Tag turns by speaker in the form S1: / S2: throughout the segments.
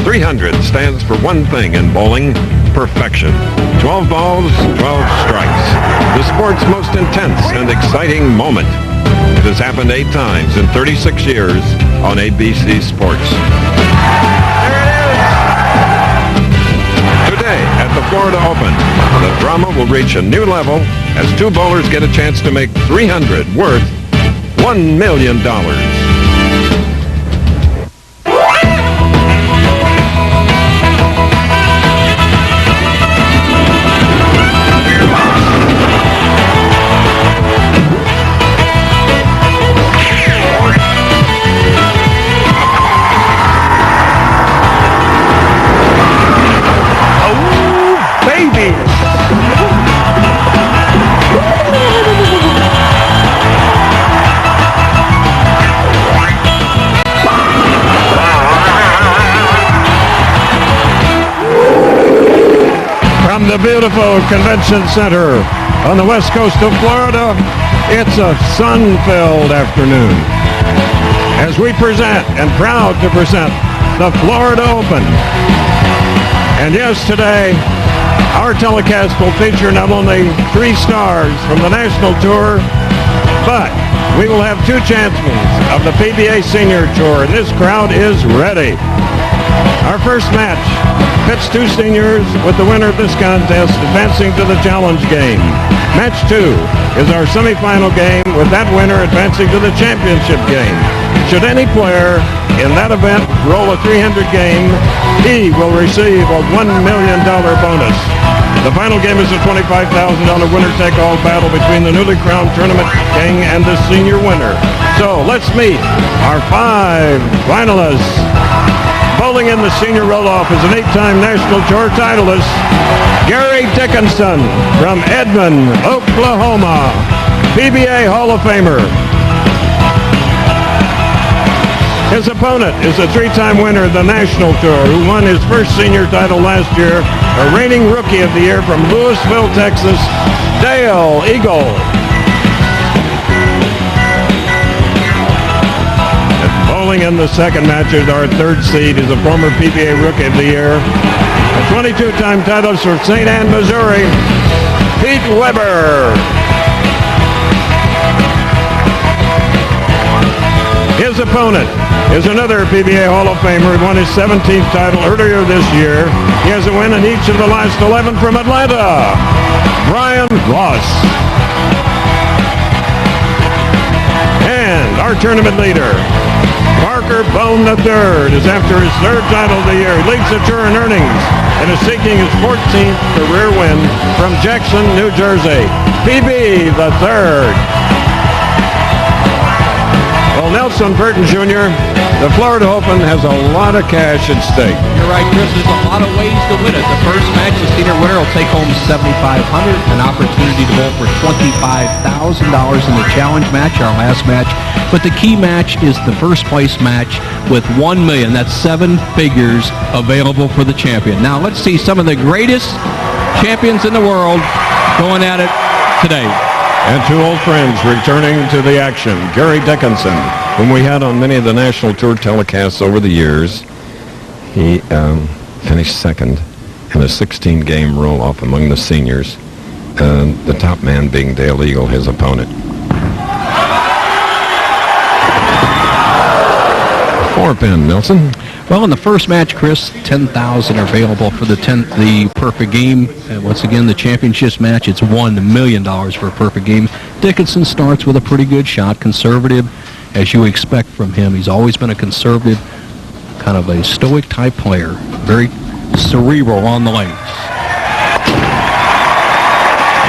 S1: 300 stands for one thing in bowling: perfection. 12 balls, 12 strikes. The sport's most intense and exciting moment. It has happened 8 times in 36 years on ABC Sports. There it is! Today at the Florida Open, the drama will reach a new level as 2 bowlers get a chance to make 300 worth $1 million. From the beautiful Convention Center on the west coast of Florida, it's a sun-filled afternoon as we present, and proud to present, the Florida Open. And yes, today, our telecast will feature not only 3 stars from the National Tour, but we will have 2 champions of the PBA Senior Tour, and this crowd is ready. Our first match pits 2 seniors, with the winner of this contest advancing to the challenge game. Match 2 is our semifinal game, with that winner advancing to the championship game. Should any player in that event roll a 300 game, he will receive a $1 million bonus. The final game is a $25,000 winner-take-all battle between the newly crowned tournament king and the senior winner. So let's meet our 5 finalists. Bowling in the senior roll-off is an 8-time National Tour titleist, Gary Dickinson from Edmond, Oklahoma, PBA Hall of Famer. His opponent is a 3-time winner of the National Tour, who won his first senior title last year, a reigning Rookie of the Year from Louisville, Texas, Dale Eagle. Bowling in the second match is our 3rd seed, is a former PBA Rookie of the Year, a 22-time titleist for St. Ann, Missouri, Pete Weber. His opponent is another PBA Hall of Famer who won his 17th title earlier this year. He has a win in each of the last 11 from Atlanta, Brian Voss. And our tournament leader, Parker Bohn III, is after his 3rd title of the year. He leads the tour in earnings and is seeking his 14th career win from Jackson, New Jersey, PB the 3rd. Well, Nelson Burton Jr., the Florida Open has a lot of cash at stake.
S2: You're right, Chris. There's a lot of ways to win it. The first match, the senior winner will take home $7,500, an opportunity to vote for $25,000 in the challenge match, our last match. But the key match is the first place match with $1 million. That's 7 figures available for the champion. Now, let's see some of the greatest champions in the world going at it today.
S1: And 2 old friends returning to the action. Gary Dickinson, whom we had on many of the National Tour telecasts over the years. He finished 2nd in a 16-game roll-off among the seniors. The top man being Dale Eagle, his opponent. 4-pin, Nelson.
S2: Well, in the first match, Chris, $10,000 are available for the perfect game. And once again, the championships match, it's $1 million for a perfect game. Dickinson starts with a pretty good shot, conservative, as you expect from him. He's always been a conservative, kind of a stoic type player, very cerebral on the lanes.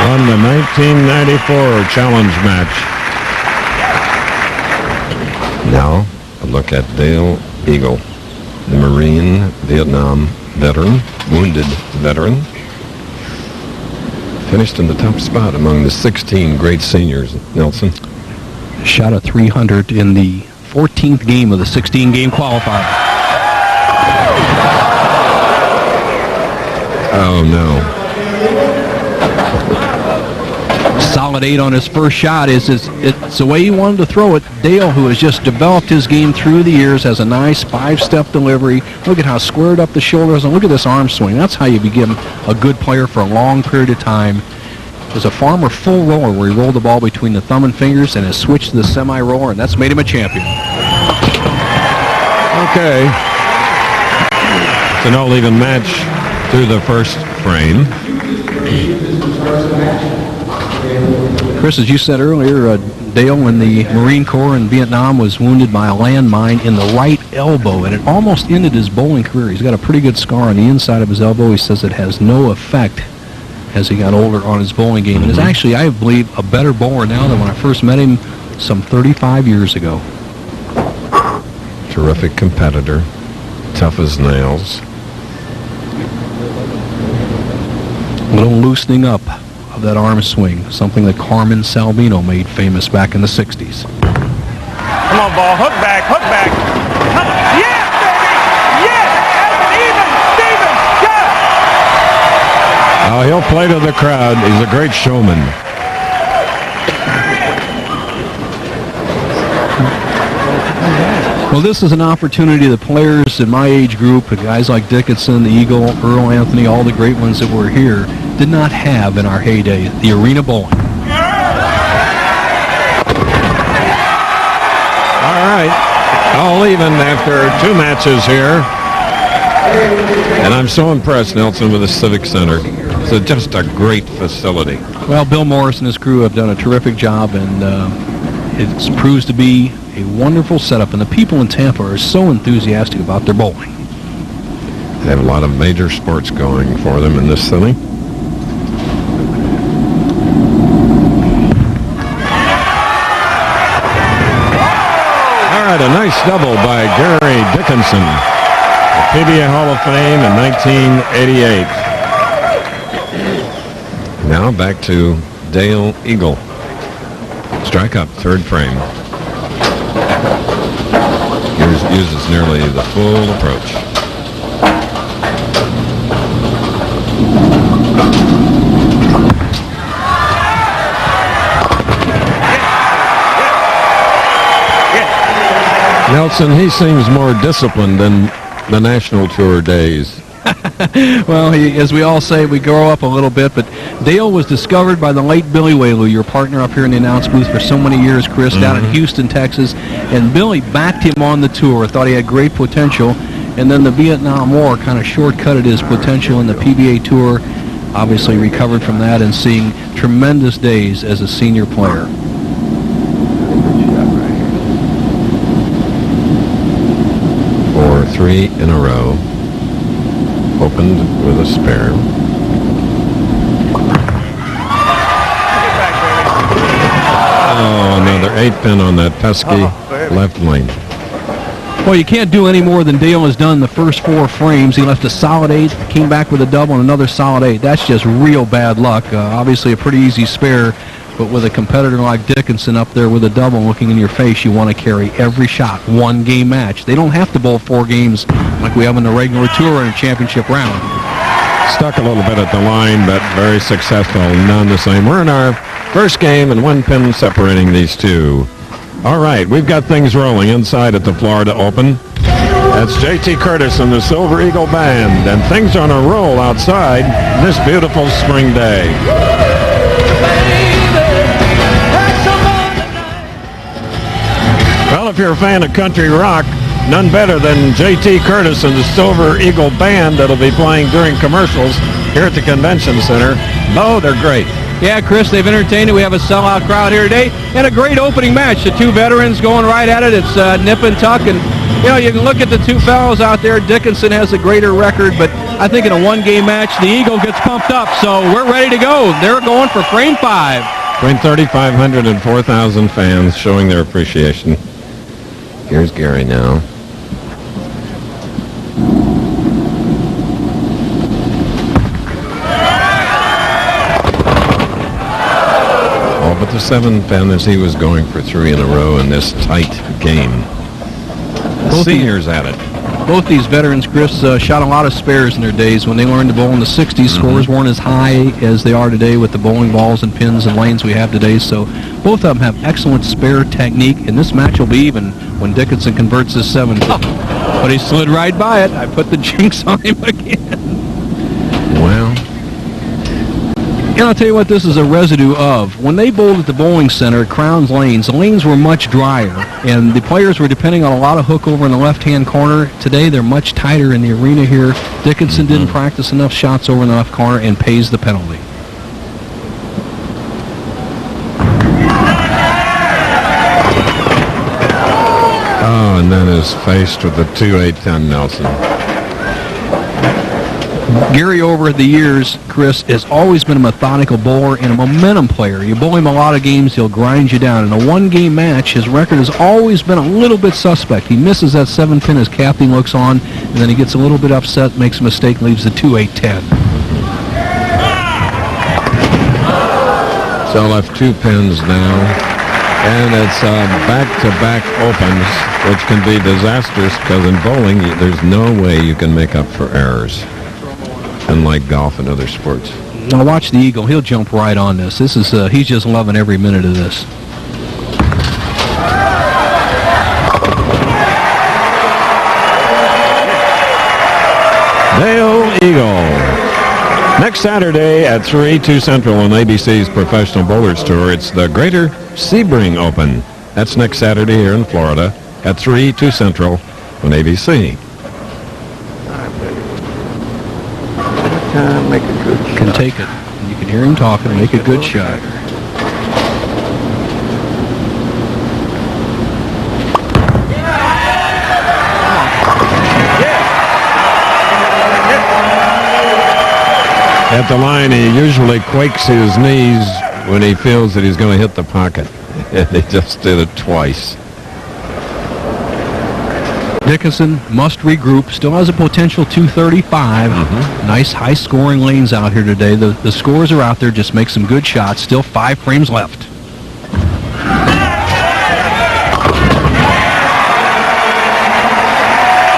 S1: Won the 1994 challenge match. Now, a look at Dale Eagle, the Marine Vietnam veteran, wounded veteran. Finished in the top spot among the 16 great seniors, Nelson.
S2: Shot a 300 in the 14th game of the 16-game qualifier.
S1: Oh, no.
S2: Solid 8 on his first shot. It's the way he wanted to throw it. Dale, who has just developed his game through the years, has a nice 5-step delivery. Look at how squared up the shoulders, and look at this arm swing. That's how you become a good player for a long period of time. There's a Farmer full roller where he rolled the ball between the thumb and fingers and has switched to the semi-roller, and that's made him a champion.
S1: Okay. It's an all-even match through the first frame.
S2: Chris, as you said earlier, Dale in the Marine Corps in Vietnam was wounded by a landmine in the right elbow, and it almost ended his bowling career. He's got a pretty good scar on the inside of his elbow. He says it has no effect as he got older on his bowling game. And is actually, I believe, a better bowler now than when I first met him some 35 years ago.
S1: Terrific competitor, tough as nails.
S2: A little loosening up of that arm swing, something that Carmen Salvino made famous back in the 60s.
S3: Come on, ball. Hook back, hook back. Come on. Yes, baby! Yes! Evan Stevens, yes!
S1: Oh, he'll play to the crowd. He's a great showman.
S2: Well, this is an opportunity the players in my age group, guys like Dickinson, the Eagle, Earl Anthony, all the great ones that were here, did not have in our heyday, the arena bowling.
S1: All right. All even after 2 matches here. And I'm so impressed, Nelson, with the Civic Center. It's just a great facility.
S2: Well, Bill Morris and his crew have done a terrific job, and it proves to be a wonderful setup, and the people in Tampa are so enthusiastic about their bowling.
S1: They have a lot of major sports going for them in this city. All right, a nice double by Gary Dickinson, the PBA Hall of Fame in 1988. Now back to Dale Eagle. Strike up, third frame. Uses nearly the full approach. Nelson, he seems more disciplined than the National Tour days.
S2: Well, as we all say, we grow up a little bit, but Dale was discovered by the late Billy Whaley, your partner up here in the announce booth for so many years, Chris, down in Houston, Texas, and Billy backed him on the tour, thought he had great potential, and then the Vietnam War kind of shortcutted his potential in the PBA Tour, obviously recovered from that and seeing tremendous days as a senior player.
S1: For 3 in a row. Opened with a spare. Oh, another 8-pin on that pesky left lane.
S2: Well, you can't do any more than Dale has done the first 4 frames. He left a solid 8, came back with a double and another solid 8. That's just real bad luck. Obviously a pretty easy spare, but with a competitor like Dickinson up there with a double looking in your face, you want to carry every shot. 1-game match. They don't have to bowl 4 games like we have in the regular tour in a championship round.
S1: Stuck a little bit at the line, but very successful. None the same. We're in our first game and 1 pin separating these two. All right, we've got things rolling inside at the Florida Open. That's J.T. Curtis and the Silver Eagle Band, and things are on a roll outside this beautiful spring day. Well, if you're a fan of country rock, none better than J.T. Curtis and the Silver Eagle Band that'll be playing during commercials here at the Convention Center. No, they're great.
S2: Yeah, Chris, they've entertained it. We have a sellout crowd here today, and a great opening match. The 2 veterans going right at it. It's nip and tuck, and you know, you can look at the 2 fellows out there. Dickinson has a greater record, but I think in a 1-game match, the Eagle gets pumped up, so we're ready to go. They're going for frame 5.
S1: Between 3,500 and 4,000 fans showing their appreciation. Here's Gary now. All but the 7-pin as he was going for 3 in a row in this tight game. The seniors at it.
S2: Both these veterans, Chris, shot a lot of spares in their days. When they learned to bowl in the 60s, scores weren't as high as they are today with the bowling balls and pins and lanes we have today. So both of them have excellent spare technique, and this match will be even when Dickinson converts his 7. But he slid right by it. I put the jinx on him again.
S1: Well,
S2: And I'll tell you what this is a residue of. When they bowled at the bowling center at Crown's Lanes, the lanes were much drier, and the players were depending on a lot of hook over in the left-hand corner. Today, they're much tighter in the arena here. Dickinson didn't practice enough shots over in the left corner and pays the penalty.
S1: oh, and then is faced with the 2-8-10 Nelson.
S2: Gary, over the years, Chris, has always been a methodical bowler and a momentum player. You bowl him a lot of games, he'll grind you down. In a one-game match, his record has always been a little bit suspect. He misses that 7-pin as Kathy looks on, and then he gets a little bit upset, makes a mistake, leaves the 2-8-10.
S1: So left 2 pins now, and it's back-to-back opens, which can be disastrous because in bowling, there's no way you can make up for errors. Unlike golf and other sports.
S2: Now watch the Eagle. He'll jump right on this. This is he's just loving every minute of this.
S1: Dale Eagle. Next Saturday at 3, 2 Central on ABC's Professional Bowlers Tour, it's the Greater Sebring Open. That's next Saturday here in Florida at 3, 2 Central on ABC. Make a good shot.
S2: Can take it. You can hear him talking. Make a good shot.
S1: At the line, he usually quakes his knees when he feels that he's going to hit the pocket. And he just did it twice.
S2: Dickinson must regroup. Still has a potential 235. Nice high-scoring lanes out here today. The scores are out there. Just make some good shots. Still 5 frames left.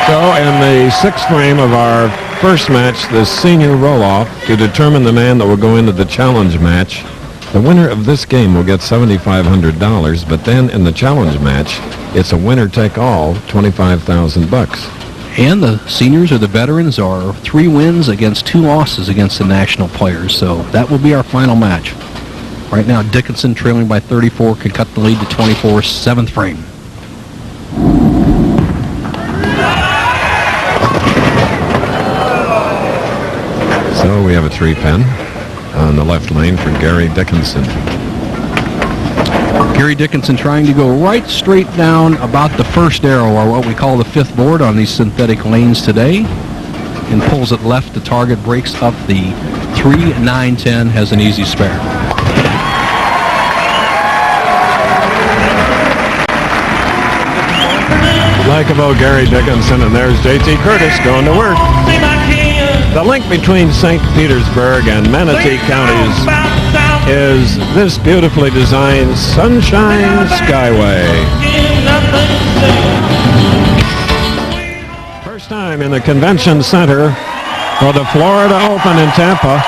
S1: So in the 6th frame of our first match, the senior roll-off, to determine the man that will go into the challenge match, the winner of this game will get $7,500, but then in the challenge match, it's a winner-take-all, $25,000.
S2: And the seniors or the veterans are 3 wins against 2 losses against the national players. So that will be our final match. Right now, Dickinson trailing by 34 can cut the lead to 24, 7th frame.
S1: So we have a 3-pin on the left lane for Gary Dickinson.
S2: Gary Dickinson trying to go right straight down about the first arrow, or what we call the 5th board on these synthetic lanes today, and pulls it left. The target breaks up the 3, 9, 10, has an easy spare.
S1: Likeable Gary Dickinson, and there's J.T. Curtis going to work. The link between St. Petersburg and Manatee counties is this beautifully designed Sunshine Skyway. First time in the convention center for the Florida Open in Tampa.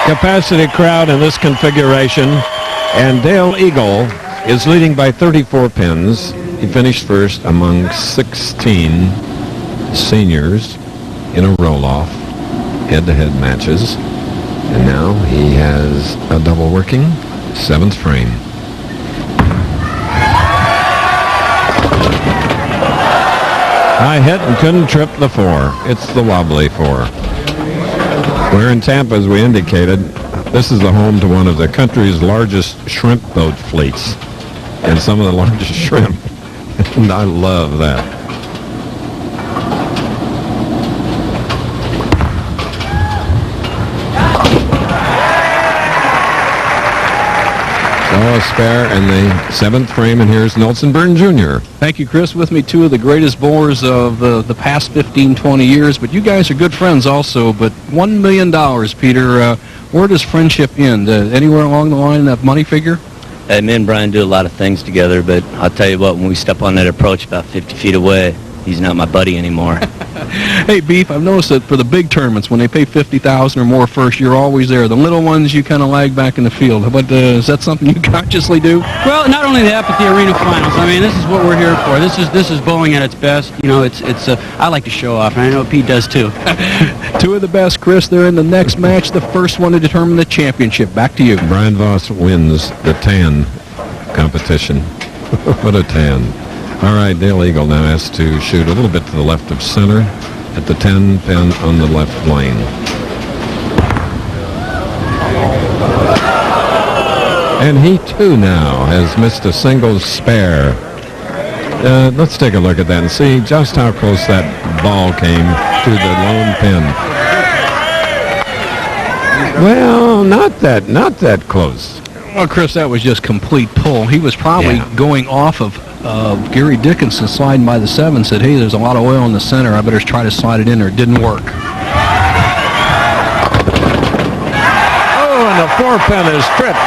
S1: Capacity crowd in this configuration, and Dale Eagle is leading by 34 pins. He finished first among 16 seniors in a roll-off, head-to-head matches. And now he has a double working, 7th frame. High hit and couldn't trip the 4. It's the wobbly 4. We're in Tampa, as we indicated. This is the home to one of the country's largest shrimp boat fleets, and some of the largest shrimp. And I love that. So a spare in the 7th frame, and here's Nelson Burton Jr.
S2: Thank you, Chris. With me, 2 of the greatest bowlers of the past 15, 20 years, but you guys are good friends also. But $1 million, Peter, where does friendship end? Anywhere along the line, that money figure?
S4: Me and Brian do a lot of things together, but I'll tell you what, when we step on that approach about 50 feet away, he's not my buddy anymore.
S2: Hey, Beef, I've noticed that for the big tournaments, when they pay $50,000 or more first, you're always there. The little ones, you kind of lag back in the field. But is that something you consciously do?
S5: Well, not only that, but the arena finals. I mean, this is what we're here for. This is bowling at its best. You know, I like to show off, and I know Pete does too.
S2: Two of the best, Chris. They're in the next match, the first one to determine the championship. Back to you.
S1: Brian Voss wins the tan competition. What a tan. All right, Dale Eagle now has to shoot a little bit to the left of center at the 10 pin on the left lane. And he, too, now has missed a single spare. Let's take a look at that and see just how close that ball came to the lone pin. Well, not that close.
S2: Well, Chris, that was just complete pull. He was probably going off of Gary Dickinson sliding by the 7, said, hey, there's a lot of oil in the center. I better try to slide it in there. It didn't work.
S1: Oh, and the 4-pin is tripped.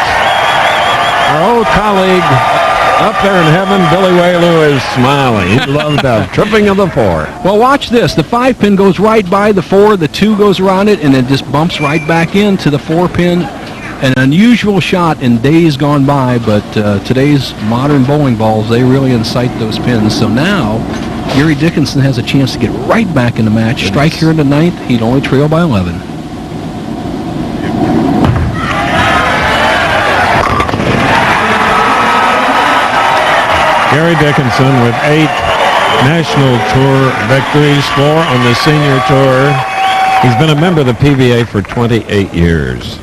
S1: Our old colleague up there in heaven, Billy Whaley, is smiling. He loved the tripping of the 4.
S2: Well, watch this. The 5-pin goes right by the 4. The 2 goes around it, and it just bumps right back into the 4-pin. An unusual shot in days gone by, but today's modern bowling balls, they really incite those pins. So now, Gary Dickinson has a chance to get right back in the match. Strike here in the 9th. He'd only trail by 11.
S1: Gary Dickinson with 8 National Tour victories, 4 on the Senior Tour. He's been a member of the PBA for 28 years.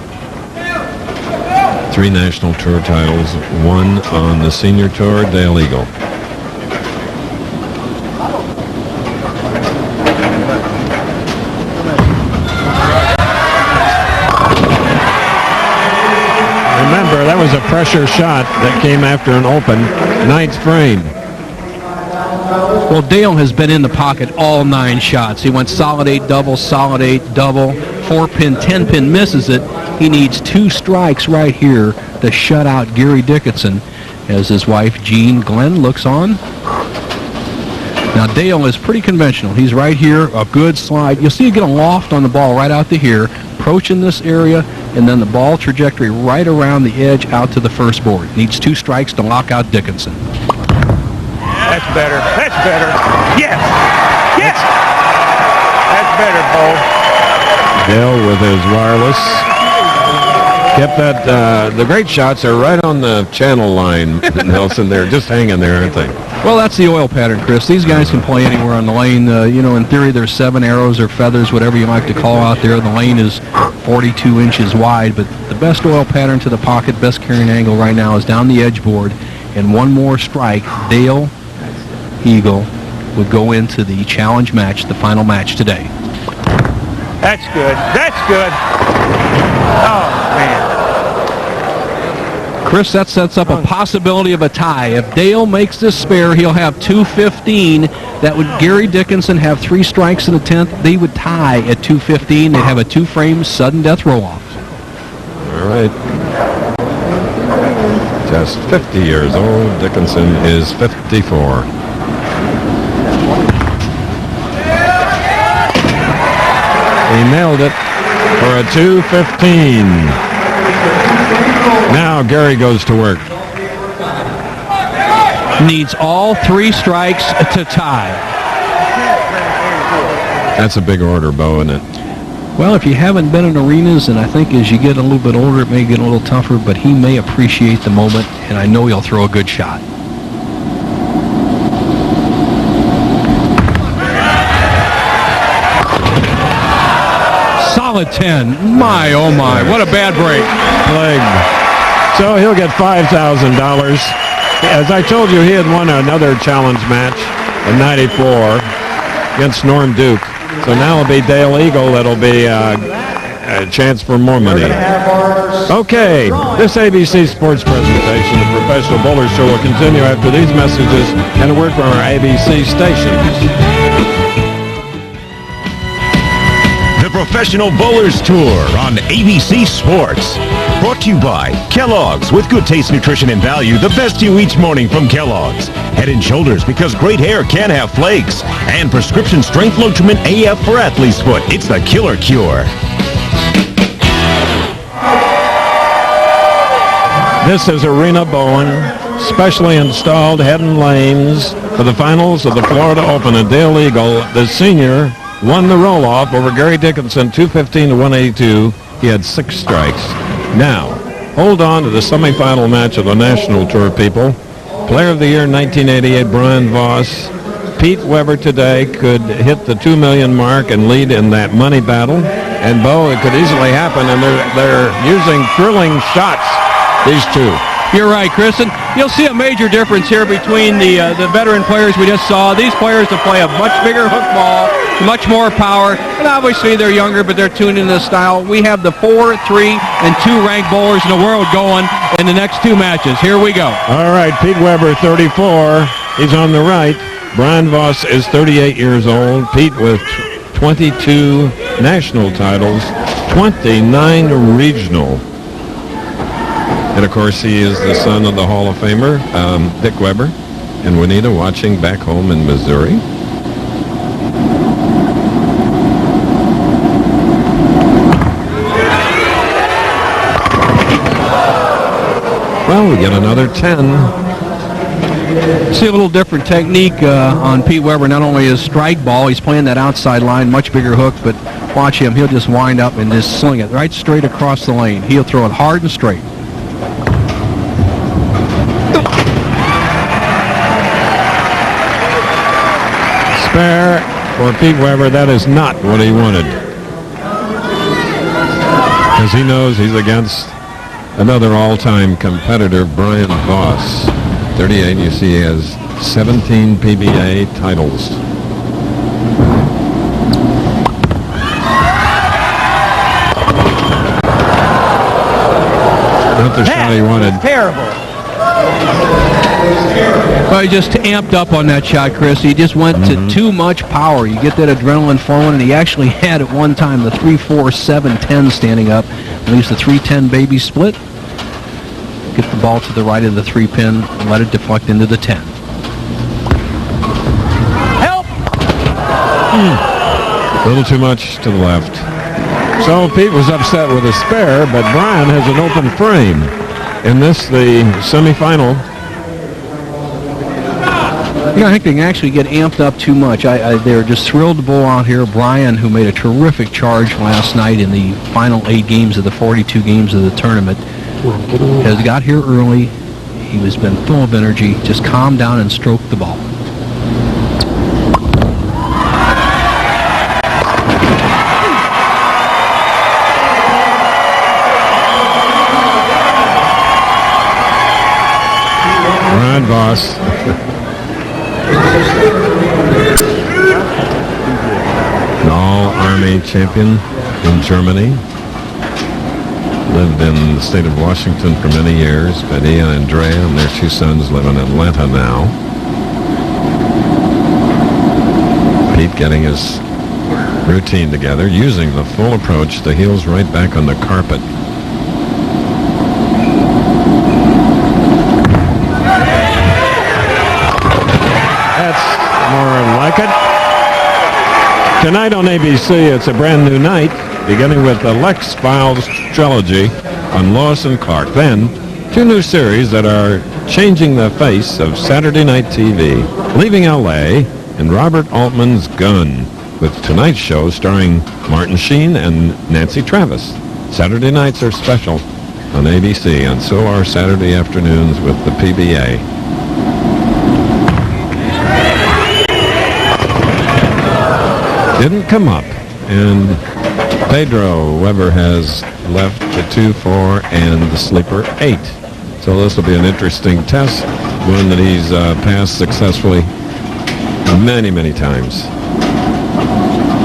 S1: 3 National Tour titles, 1 on the Senior Tour, Dale Eagle. Remember, that was a pressure shot that came after an open, 9th frame.
S2: Well, Dale has been in the pocket all 9 shots. He went solid 8 double, solid 8 double, 4-pin, 10-pin misses it. He needs 2 strikes right here to shut out Gary Dickinson as his wife, Jean Glenn, looks on. Now, Dale is pretty conventional. He's right here, a good slide. You'll see you get a loft on the ball right out to here, approaching this area, and then the ball trajectory right around the edge out to the first board. Needs 2 strikes to lock out Dickinson.
S3: That's better. That's better. Yes. Yes. That's better, Bo.
S1: Dale with his wireless. Kept that, the great shots are right on the channel line, Nelson. They're just hanging there, aren't they?
S2: Well, that's the oil pattern, Chris. These guys can play anywhere on the lane. You know, in theory, there's 7 arrows or feathers, whatever you like to call out there. The lane is 42 inches wide, but the best oil pattern to the pocket, best carrying angle right now is down the edge board. And one more strike, Dale Eagle would go into the challenge match, the final match today.
S3: That's good. That's good. Oh, man.
S2: Chris, that sets up a possibility of a tie. If Dale makes this spare, he'll have 215. That would Gary Dickinson have 3 strikes in the 10th. They would tie at 215. They'd have a 2-frame sudden death roll-off.
S1: All right. Just 50 years old. Dickinson is 54. He nailed it for a 215. Now Gary goes to work.
S2: Needs all 3 strikes to tie.
S1: That's a big order, Bo, isn't it?
S2: Well, if you haven't been in arenas, and I think as you get a little bit older, it may get a little tougher, but he may appreciate the moment, and I know he'll throw a good shot. Solid 10. My, oh my, what a bad break.
S1: Plague. So he'll get $5,000. As I told you, he had won another challenge match in '94 against Norm Duke. So now it'll be Dale Eagle. That'll be a chance for more money. Okay, this ABC Sports presentation, the Professional Bowler Show, will continue after these messages and a word from our ABC stations.
S6: The
S4: Professional Bowlers Tour on ABC Sports. Brought to you by Kellogg's. With good taste, nutrition, and value, the best you each morning from Kellogg's. Head and Shoulders, because great hair can have flakes. And Prescription Strength Lotrimin AF for Athlete's Foot. It's the killer cure.
S1: This is Arena Bohn, specially installed head-in lanes for the finals of the Florida Open. And Dale Eagle, the senior, won the roll-off over Gary Dickinson, 215 to 182. He had 6 strikes. Now, hold on to the semifinal match of the National Tour, people. Player of the Year 1988, Brian Voss. Pete Weber today could hit the 2 million mark and lead in that money battle. And, Bo, it could easily happen, and they're using thrilling shots, these two.
S2: You're right, Chris, and you'll see a major difference here between the veteran players we just saw. These players that play a much bigger hook ball, much more power, and obviously they're younger, but they're tuned into the style. We have the 4, 3, and 2 ranked bowlers in the world going in the next 2 matches. Here we go.
S1: All right, Pete Weber, 34. He's on the right. Brian Voss is 38 years old. Pete with 22 national titles, 29 regional. And, of course, he is the son of the Hall of Famer, Dick Weber, and Juanita watching back home in Missouri. Well, we get another 10.
S2: See a little different technique on Pete Weber. Not only his strike ball, he's playing that outside line, much bigger hook, but watch him. He'll just wind up and just sling it right straight across the lane. He'll throw it hard and straight.
S1: Spare for Pete Weber. That is not what he wanted. Because he knows he's against another all-time competitor, Brian Voss. 38, you see he has 17 PBA titles. Not the shot he wanted.
S3: Terrible.
S2: Well, he just amped up on that shot, Chris. He just went to too much power. You get that adrenaline flowing, and he actually had at one time the 3-4-7-10 standing up. Leaves the 3-10 baby split. Get the ball to the right of the 3-pin and let it deflect into the 10.
S3: Help!
S1: A little too much to the left. So Pete was upset with a spare, but Brian has an open frame. In this, the semifinal.
S2: You know, I think they can actually get amped up too much. They're just thrilled to bowl out here. Brian, who made a terrific charge last night in the final 8 games of the 42 games of the tournament, has got here early. He has been full of energy. Just calm down and stroke the ball.
S1: Brian Voss. An all-Army champion in Germany. Lived in the state of Washington for many years. Betty and Andrea and their 2 sons live in Atlanta now. Pete getting his routine together, using the full approach, the heels right back on the carpet. More like it. Tonight on ABC, it's a brand new night, beginning with the Lex Files trilogy on Lois and Clark. Then, 2 new series that are changing the face of Saturday night TV, Leaving L.A. and Robert Altman's Gun, with tonight's show starring Martin Sheen and Nancy Travis. Saturday nights are special on ABC, and so are Saturday afternoons with the PBA. Didn't come up, and Pedro Weber has left the 2-4 and the sleeper 8. So this will be an interesting test, one that he's passed successfully many, many times.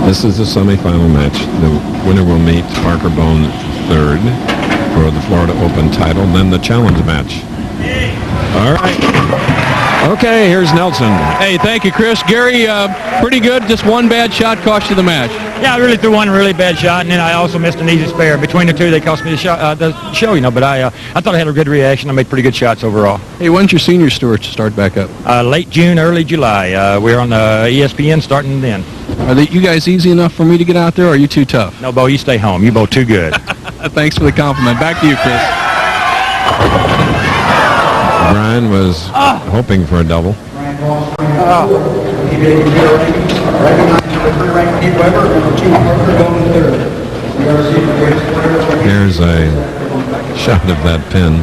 S1: This is the semifinal match. The winner will meet Parker Bohn third for the Florida Open title, and then the challenge match. All right. Okay, here's Nelson.
S2: Hey, thank you, Chris. Gary, pretty good. Just one bad shot cost you the match.
S6: Yeah, I really threw one really bad shot, and then I also missed an easy spare. Between the two, they cost me the show, But I thought I had a good reaction. I made pretty good shots overall.
S2: Hey, when's your senior tour start back up?
S6: Late June, early July. We're on the ESPN starting then.
S2: Are you guys easy enough for me to get out there, or are you too tough?
S6: No, Bo, you stay home. You both too good.
S2: Thanks for the compliment. Back to you, Chris.
S1: Brian was hoping for a double. Here's a shot of that pin.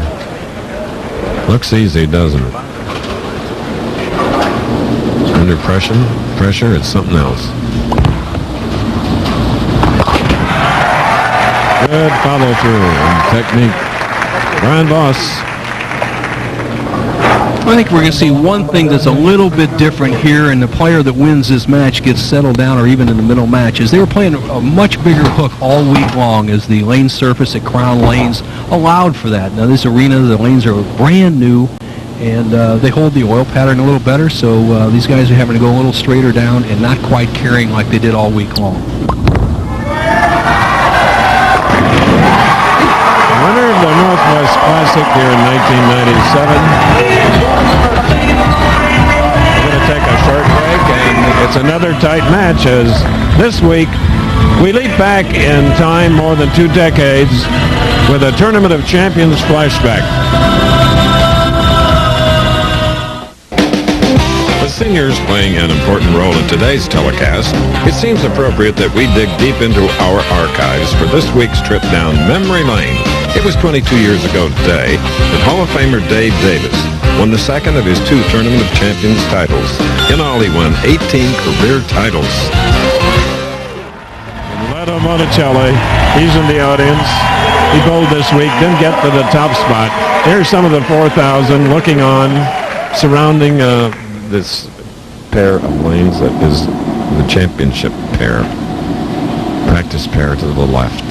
S1: Looks easy, doesn't it? Under pressure, it's something else. Good follow through and technique. Brian Voss.
S2: I think we're going to see one thing that's a little bit different here, and the player that wins this match gets settled down or even in the middle match, is they were playing a much bigger hook all week long as the lane surface at Crown Lanes allowed for that. Now this arena, the lanes are brand new, and they hold the oil pattern a little better, so these guys are having to go a little straighter down and not quite carrying like they did all week long.
S1: Winner of the Northwest Classic here in 1997. We're going to take a short break, and it's another tight match as this week we leap back in time more than 2 decades with a Tournament of Champions flashback. With seniors playing an important role in today's telecast, it seems appropriate that we dig deep into our archives for this week's trip down memory lane. It was 22 years ago today that Hall of Famer Dave Davis won the second of his 2 Tournament of Champions titles. In all, he won 18 career titles. Leto Monticelli, he's in the audience. He bowled this week, didn't get to the top spot. Here's some of the 4,000 looking on, surrounding this pair of lanes that is the championship pair. Practice pair to the left.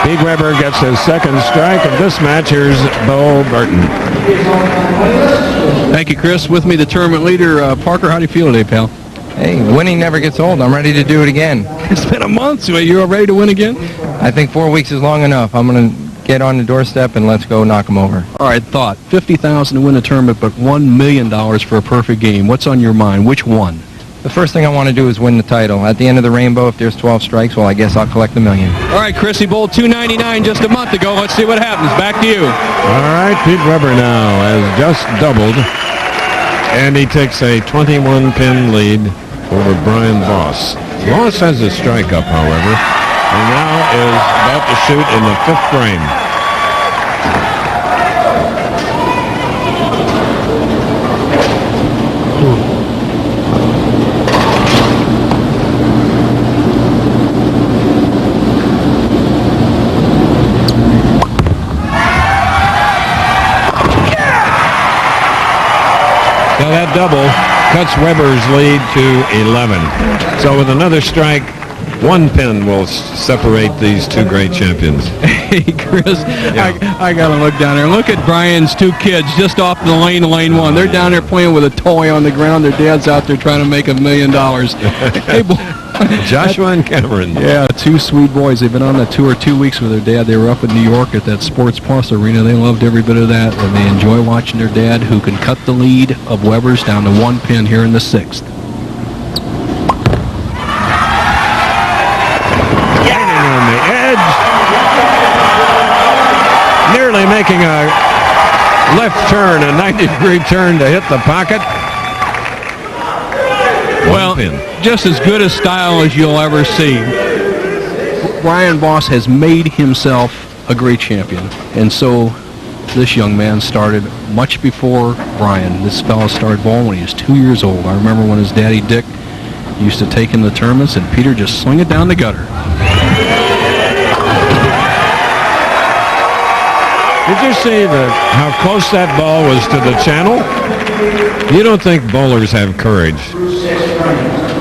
S1: Pete Weber gets his second strike of this match. Here's Bo Burton.
S2: Thank you, Chris. With me, the tournament leader, Parker. How do you feel today, pal?
S7: Hey, winning never gets old. I'm ready to do it again.
S2: It's been a month, so you're ready to win again?
S7: I think 4 weeks is long enough. I'm going to get on the doorstep and let's go knock them over.
S2: All right, thought. $50,000 to win a tournament, but $1 million for a perfect game. What's on your mind? Which one?
S7: The first thing I want to do is win the title. At the end of the rainbow, if there's 12 strikes, well, I guess I'll collect $1 million.
S2: All right, Chris, he bowled $299 just a month ago. Let's see what happens. Back to you.
S1: All right, Pete Weber now has just doubled, and he takes a 21-pin lead over Brian Voss. Voss has a strike up, however, and now is about to shoot in the 5th frame. Now that double cuts Weber's lead to 11. So with another strike, 1 pin will separate these 2 great champions.
S2: Hey, Chris,
S1: Yeah.
S2: I got to look down there. Look at Brian's 2 kids just off the lane of lane 1. They're down there playing with a toy on the ground. Their dad's out there trying to make $1 million. Hey, boy.
S1: Joshua and Cameron.
S2: Yeah, 2 sweet boys. They've been on that tour 2 weeks with their dad. They were up in New York at that Sports Plus arena. They loved every bit of that, and they enjoy watching their dad, who can cut the lead of Weber's down to 1 pin here in the 6th.
S1: Hanging on the edge. Nearly making a left turn, a 90-degree turn to hit the pocket.
S2: Well, just as good a style as you'll ever see. Brian Voss has made himself a great champion, and so this young man started much before Brian. This fellow started bowling when he was 2 years old. I remember when his daddy Dick used to take him to tournaments, and Peter just sling it down the gutter.
S1: Did you see how close that ball was to the channel? You don't think bowlers have courage?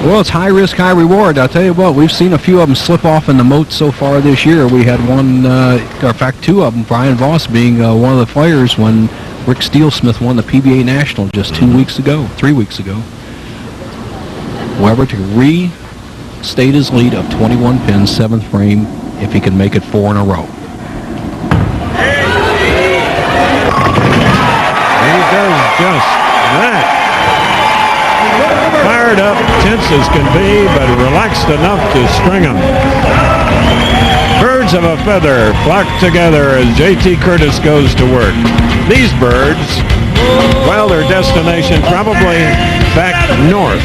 S2: Well, it's high risk, high reward. I'll tell you what, we've seen a few of them slip off in the moat so far this year. We had one, in fact, 2 of them, Brian Voss being one of the players when Rick Steelsmith won the PBA National just 3 weeks ago. Weber to restate his lead of 21 pins, 7th frame, if he can make it 4 in a row.
S1: He does just that. Fired up, tense as can be, but relaxed enough to string them. Birds of a feather flock together as J.T. Curtis goes to work. These birds, well, their destination probably back north.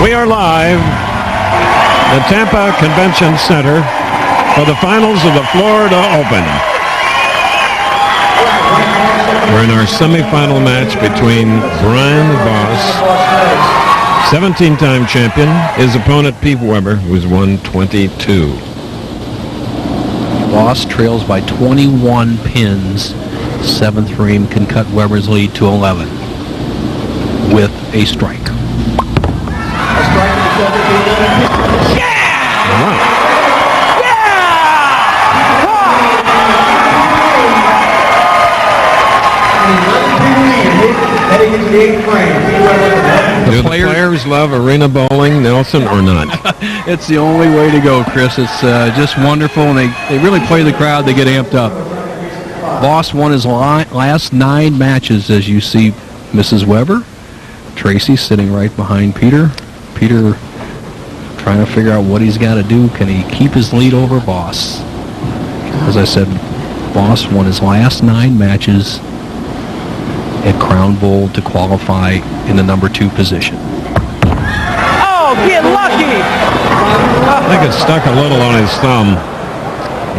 S1: We are live at Tampa Convention Center for the finals of the Florida Open. We're in our semifinal match between Brian Voss, 17-time champion, his opponent Pete Weber, who's won 22.
S2: Voss trails by 21 pins. 7th frame can cut Weber's lead to 11 with a strike.
S1: Do the players love arena bowling, Nelson, or not?
S2: It's the only way to go, Chris. It's just wonderful, and they really play the crowd. They get amped up. Voss won his last 9 matches, as you see Mrs. Weber. Tracy sitting right behind Peter. Peter trying to figure out what he's got to do. Can he keep his lead over Voss? As I said, Voss won his last 9 matches at Crown Bowl to qualify in the number 2 position.
S3: Oh, get lucky!
S1: I think it stuck a little on his thumb.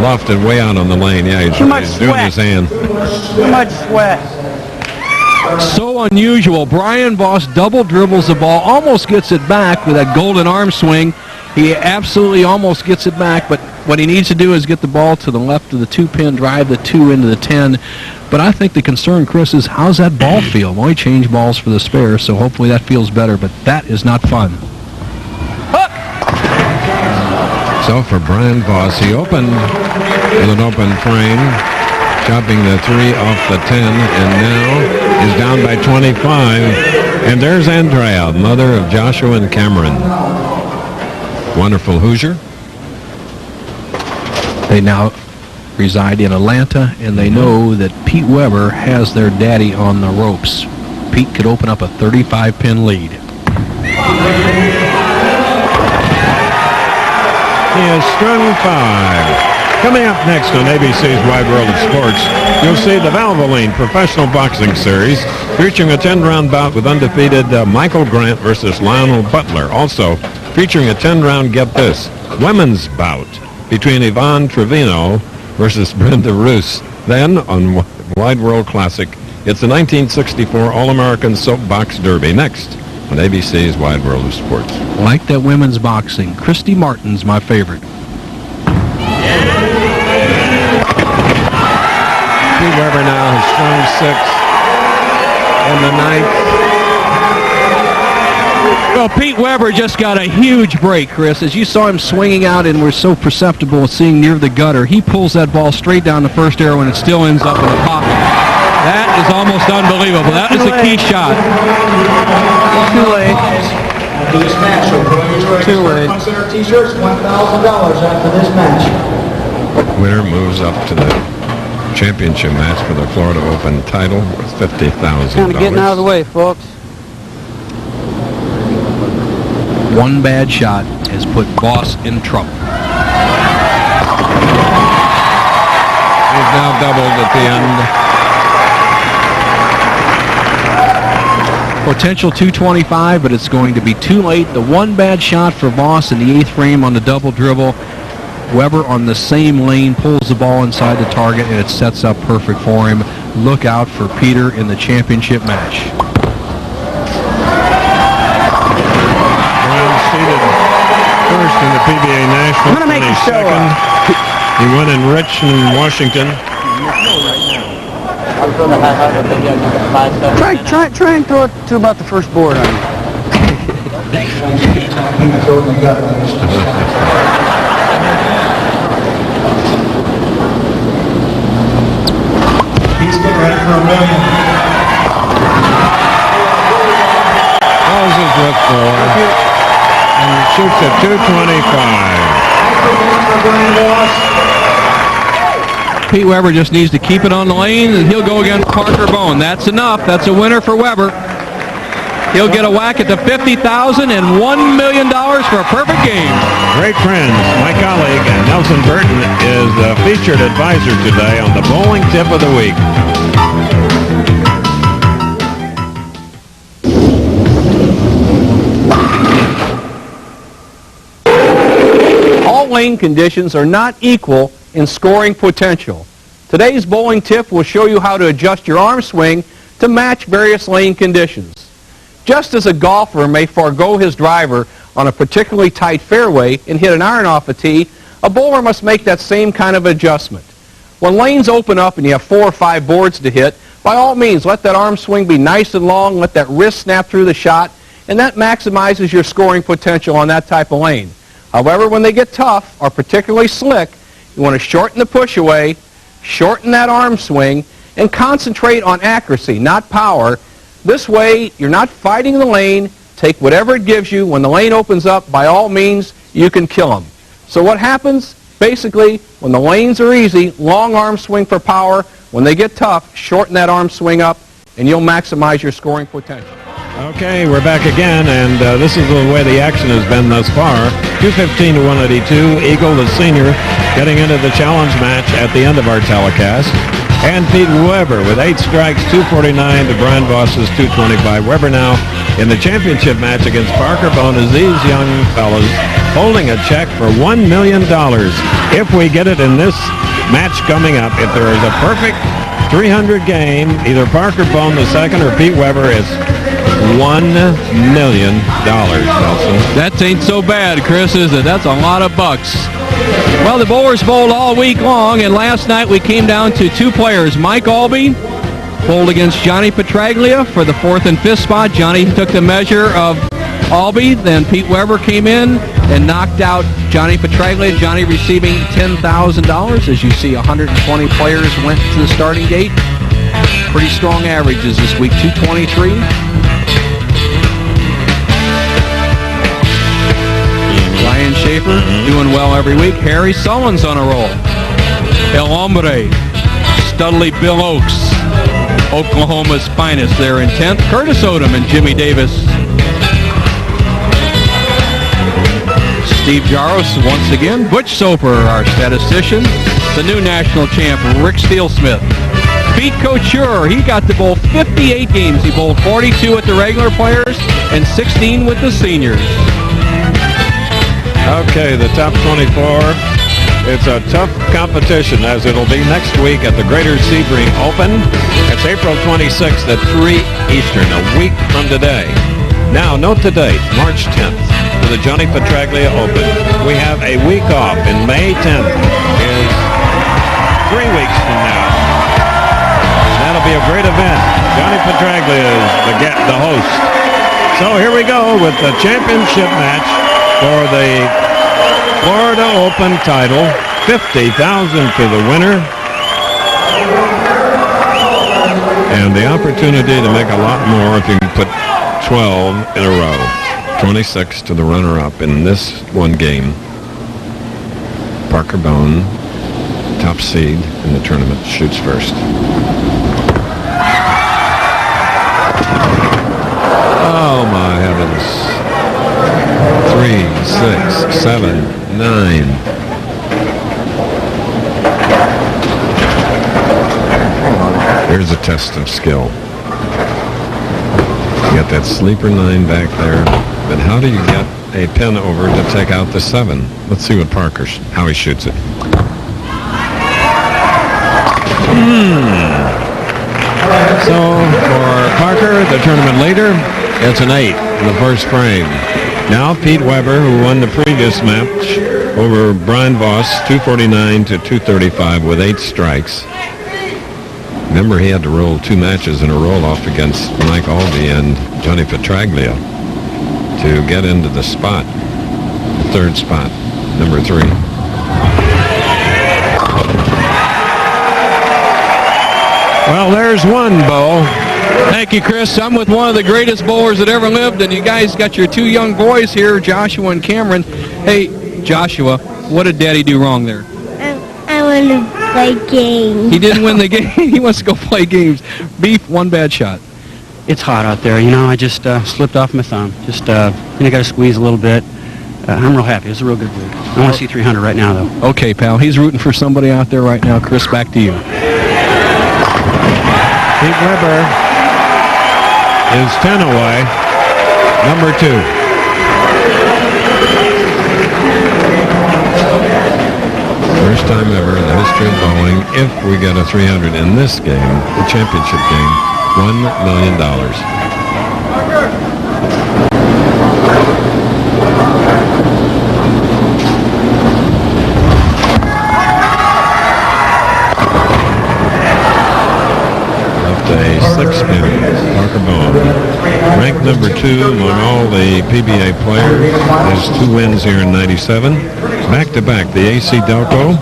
S1: Lofted way out on the lane. Yeah, he's doing his hand.
S3: Too much sweat.
S2: So unusual. Brian Voss double dribbles the ball, almost gets it back with that golden arm swing. He absolutely almost gets it back, but what he needs to do is get the ball to the left of the 2-pin, drive the 2 into the 10. But I think the concern, Chris, is how's that ball feel? Well, he changed balls for the spare, so hopefully that feels better, but that is not fun.
S3: Hook!
S1: So for Brian Voss, he opened with an open frame, chopping the 3 off the 10, and now is down by 25. And there's Andrea, mother of Joshua and Cameron. Wonderful Hoosier.
S2: They now reside in Atlanta, and they know that Pete Weber has their daddy on the ropes. Pete could open up a 35-pin lead.
S1: He has strung 5. Coming up next on ABC's Wide World of Sports, you'll see the Valvoline Professional Boxing Series featuring a 10-round bout with undefeated Michael Grant versus Lionel Butler. Also featuring a 10-round, get this, women's bout between Yvonne Trevino versus Brenda Roos. Then on Wide World Classic, it's the 1964 All-American Soapbox Derby. Next on ABC's Wide World of Sports.
S2: Like that women's boxing, Christy Martin's my favorite.
S1: Pete Weber now has strung 6 in the 9th.
S2: Well, Pete Weber just got a huge break, Chris. As you saw him swinging out and we're so perceptible seeing near the gutter, he pulls that ball straight down the first arrow and it still ends up in the pocket. That is almost unbelievable. That is a key shot.
S3: Too late.
S8: Too late. T-shirts, $1,000 after this match.
S1: Winner moves up to the championship match for the Florida Open title with $50,000.
S5: Kind of getting out of the way, folks.
S2: One bad shot has put Voss in trouble.
S1: He's now doubled at the end.
S2: Potential 225, but it's going to be too late. The one bad shot for Voss in the 8th frame on the double dribble. Weber on the same lane pulls the ball inside the target, and it sets up perfect for him. Look out for Peter in the championship match.
S1: Brown seated first in the PBA National.
S3: I'm gonna make you show up.
S1: He won in Richmond, Washington.
S5: Try and throw it to about the first board on you.
S8: million.
S1: Closes with 4 and shoots at 225.
S8: Brian Voss.
S2: Pete Weber just needs to keep it on the lane, and he'll go against Parker Bohn. That's enough. That's a winner for Weber. He'll get a whack at the $50,000 and $1 million for a perfect game.
S1: Great friends, my colleague Nelson Burton is the featured advisor today on the bowling tip of the week.
S2: All lane conditions are not equal in scoring potential. Today's bowling tip will show you how to adjust your arm swing to match various lane conditions. Just as a golfer may forego his driver on a particularly tight fairway and hit an iron off a tee, a bowler must make that same kind of adjustment. When lanes open up and you have 4 or 5 boards to hit, by all means let that arm swing be nice and long, let that wrist snap through the shot, and that maximizes your scoring potential on that type of lane. However, when they get tough or particularly slick, you want to shorten the push away, shorten that arm swing, and concentrate on accuracy, not power. This way, you're not fighting the lane. Take whatever it gives you. When the lane opens up, by all means, you can kill them. So what happens? Basically, when the lanes are easy, long arm swing for power. When they get tough, shorten that arm swing up, and you'll maximize your scoring potential.
S1: Okay, we're back again, and this is the way the action has been thus far. 215 to 182. Eagle, the senior, getting into the challenge match at the end of our telecast. And Pete Weber with 8 strikes, 249 to Brian Voss's 225. Weber now in the championship match against Parker Bohn as these young fellas holding a check for $1 million. If we get it in this match coming up, if there is a perfect 300 game, either Parker Bohn the second or Pete Weber, is $1 million, Nelson.
S2: That ain't so bad, Chris, is it? That's a lot of bucks. Well, the bowlers bowled all week long, and last night we came down to 2 players. Mike Albee bowled against Johnny Petraglia for the 4th and 5th spot. Johnny took the measure of Albee. Then Pete Weber came in and knocked out Johnny Petraglia. Johnny receiving $10,000. As you see, 120 players went to the starting gate. Pretty strong averages this week, 223. Ryan Schaefer doing well every week. Harry Sullen's on a roll. El Hombre, Studley Bill Oakes, Oklahoma's finest there in 10th. Curtis Odom and Jimmy Davis. Steve Jaros once again. Butch Soper, our statistician. The new national champ, Rick Steelsmith. Pete Couture, he got to bowl 58 games. He bowled 42 with the regular players and 16 with the seniors.
S1: Okay, the top 24. It's a tough competition, as it'll be next week at the Greater Sebring Open. It's April 26th at 3 Eastern, a week from today. Now, note the date, March 10th, for the Johnny Petraglia Open. We have a week off, and May 10th is 3 weeks from now. That'll be a great event. Johnny Petraglia is the host. So here we go with the championship match for the Florida Open title. $50,000 to the winner. And the opportunity to make a lot more if you can put 12 in a row. 26 to the runner-up in this one game. Parker Bohn, top seed in the tournament, shoots first. Oh my heavens. 3, 6, 7, 9. Here's a test of skill. You got that sleeper 9 back there, but how do you get a pin over to take out the 7? Let's see what how he shoots it. So for Parker, the tournament leader, it's an 8 in the first frame. Now Pete Weber, who won the previous match over Brian Voss, 249 to 235 with 8 strikes. Remember, he had to roll 2 matches in a roll-off against Mike Albee and Johnny Petraglia to get into the spot, the 3rd spot, number 3. Well, there's one, Bo.
S2: Thank you, Chris. I'm with one of the greatest bowlers that ever lived, and you guys got your two young boys here, Joshua and Cameron. Hey, Joshua, what did Daddy do wrong there?
S9: I want to play games.
S2: He didn't win the game. He wants to go play games. Beef, one bad shot.
S5: It's hot out there, you know. I just slipped off my thumb. Just, got to squeeze a little bit. I'm real happy. It's a real good week. I want to see 300 right now, though.
S2: Okay, pal. He's rooting for somebody out there right now. Chris, back to you.
S1: Pete Weber is 10 away. Number 2. First time ever in the history of bowling, if we get a 300 in this game, the championship game, $1 million. A 6-spin, Parker Bohn, ranked number 2 among all the PBA players, has 2 wins here in '97, back-to-back, the AC Delco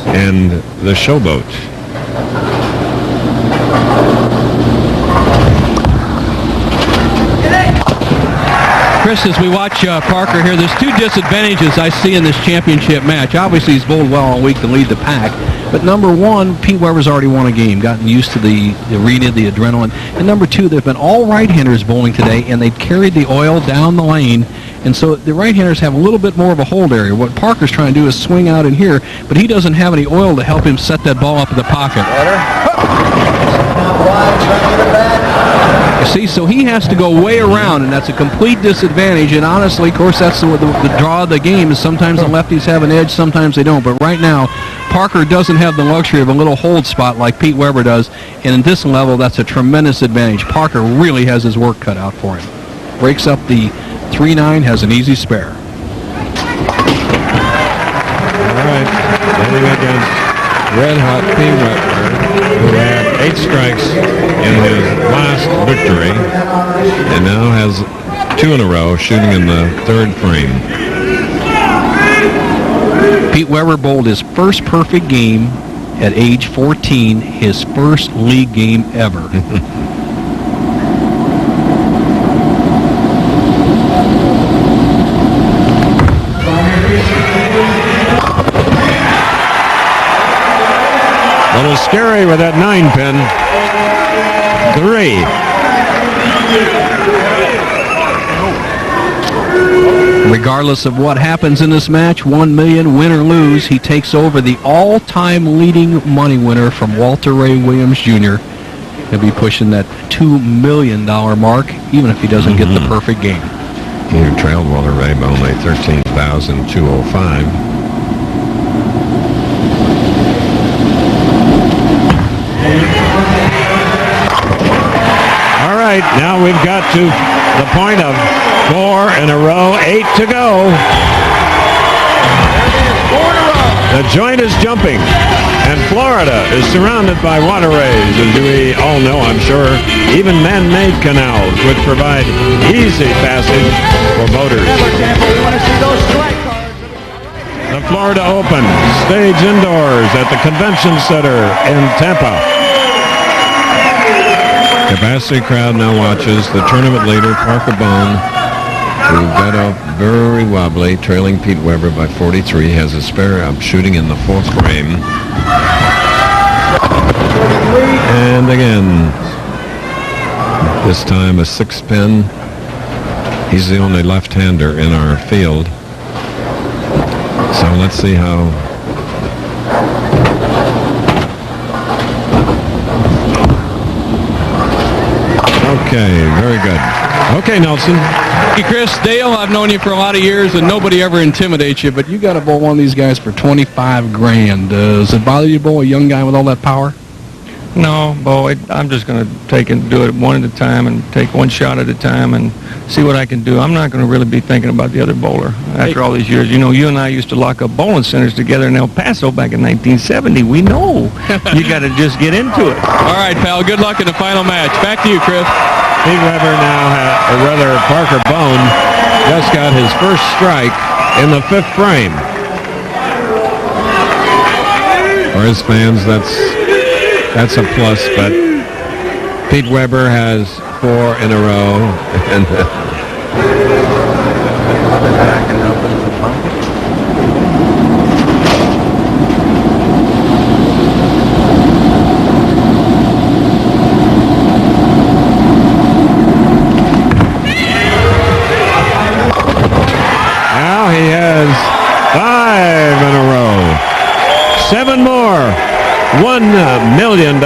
S1: and the Showboat.
S2: Chris, as we watch Parker here, there's 2 disadvantages I see in this championship match. Obviously, he's bowled well all week to lead the pack. But number 1, Pete Weber's already won a game, gotten used to the arena, the adrenaline. And number 2, there have been all right-handers bowling today, and they've carried the oil down the lane. And so the right-handers have a little bit more of a hold area. What Parker's trying to do is swing out in here, but he doesn't have any oil to help him set that ball up in the pocket. You see, so he has to go way around, and that's a complete disadvantage. And honestly, of course, that's the draw of the game, is sometimes the lefties have an edge, sometimes they don't. But right now, Parker doesn't have the luxury of a little hold spot like Pete Weber does. And at this level, that's a tremendous advantage. Parker really has his work cut out for him. Breaks up the 3-9, has an easy spare.
S1: All right, hitting against red-hot Pete Weber, who had 8 strikes in his last victory, and now has 2 in a row, shooting in the 3rd frame.
S2: Pete Weber bowled his first perfect game at age 14, his first league game ever.
S1: A little scary with that 9-pin. 3.
S2: Regardless of what happens in this match, $1 million, win or lose, he takes over the all-time leading money winner from Walter Ray Williams Jr. He'll be pushing that $2 million mark, even if he doesn't get the perfect game.
S1: He trailed Walter Ray by only 13,205. All right, now we've got to the point of 4 in a row, 8 to go. The joint is jumping, and Florida is surrounded by waterways, as we all know, I'm sure, even man-made canals, which provide easy passage for boaters. The Florida Open, stage indoors at the Convention Center in Tampa. Capacity crowd now watches the tournament leader, Parker Bohn, who got off very wobbly, trailing Pete Weber by 43, has a spare up, shooting in the 4th frame. And again, this time a 6-pin. He's the only left-hander in our field. So let's see how... Okay, very good. Okay, Nelson.
S2: Hey, Chris, Dale, I've known you for a lot of years, and nobody ever intimidates you, but you got to bowl one of these guys for $25,000. Does it bother you to bowl a young guy with all that power?
S6: No, Bo, I'm just going to take and do it one at a time and take one shot at a time and see what I can do. I'm not going to really be thinking about the other bowler after all these years. You know, you and I used to lock up bowling centers together in El Paso back in 1970. We know. You got to just get into it.
S2: All right, pal. Good luck in the final match. Back to you, Chris.
S1: Pete Weber now, or rather Parker Bohn, just got his first strike in the 5th frame. For his fans, that's That's a plus, but Pete Weber has 4 in a row. And now he has 5 in a row. 7 more. $1 million.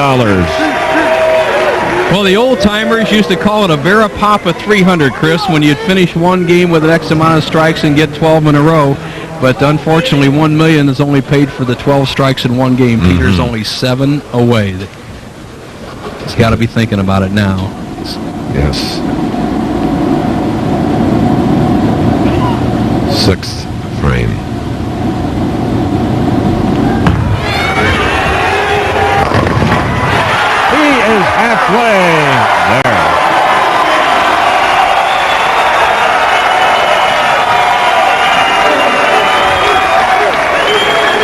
S2: Well, the old-timers used to call it a Vera Papa 300, Chris, when you'd finish one game with an X amount of strikes and get 12 in a row. But unfortunately, $1 million is only paid for the 12 strikes in one game. Peter's only 7 away. He's got to be thinking about it now.
S1: Yes. 6th frame. Halfway there.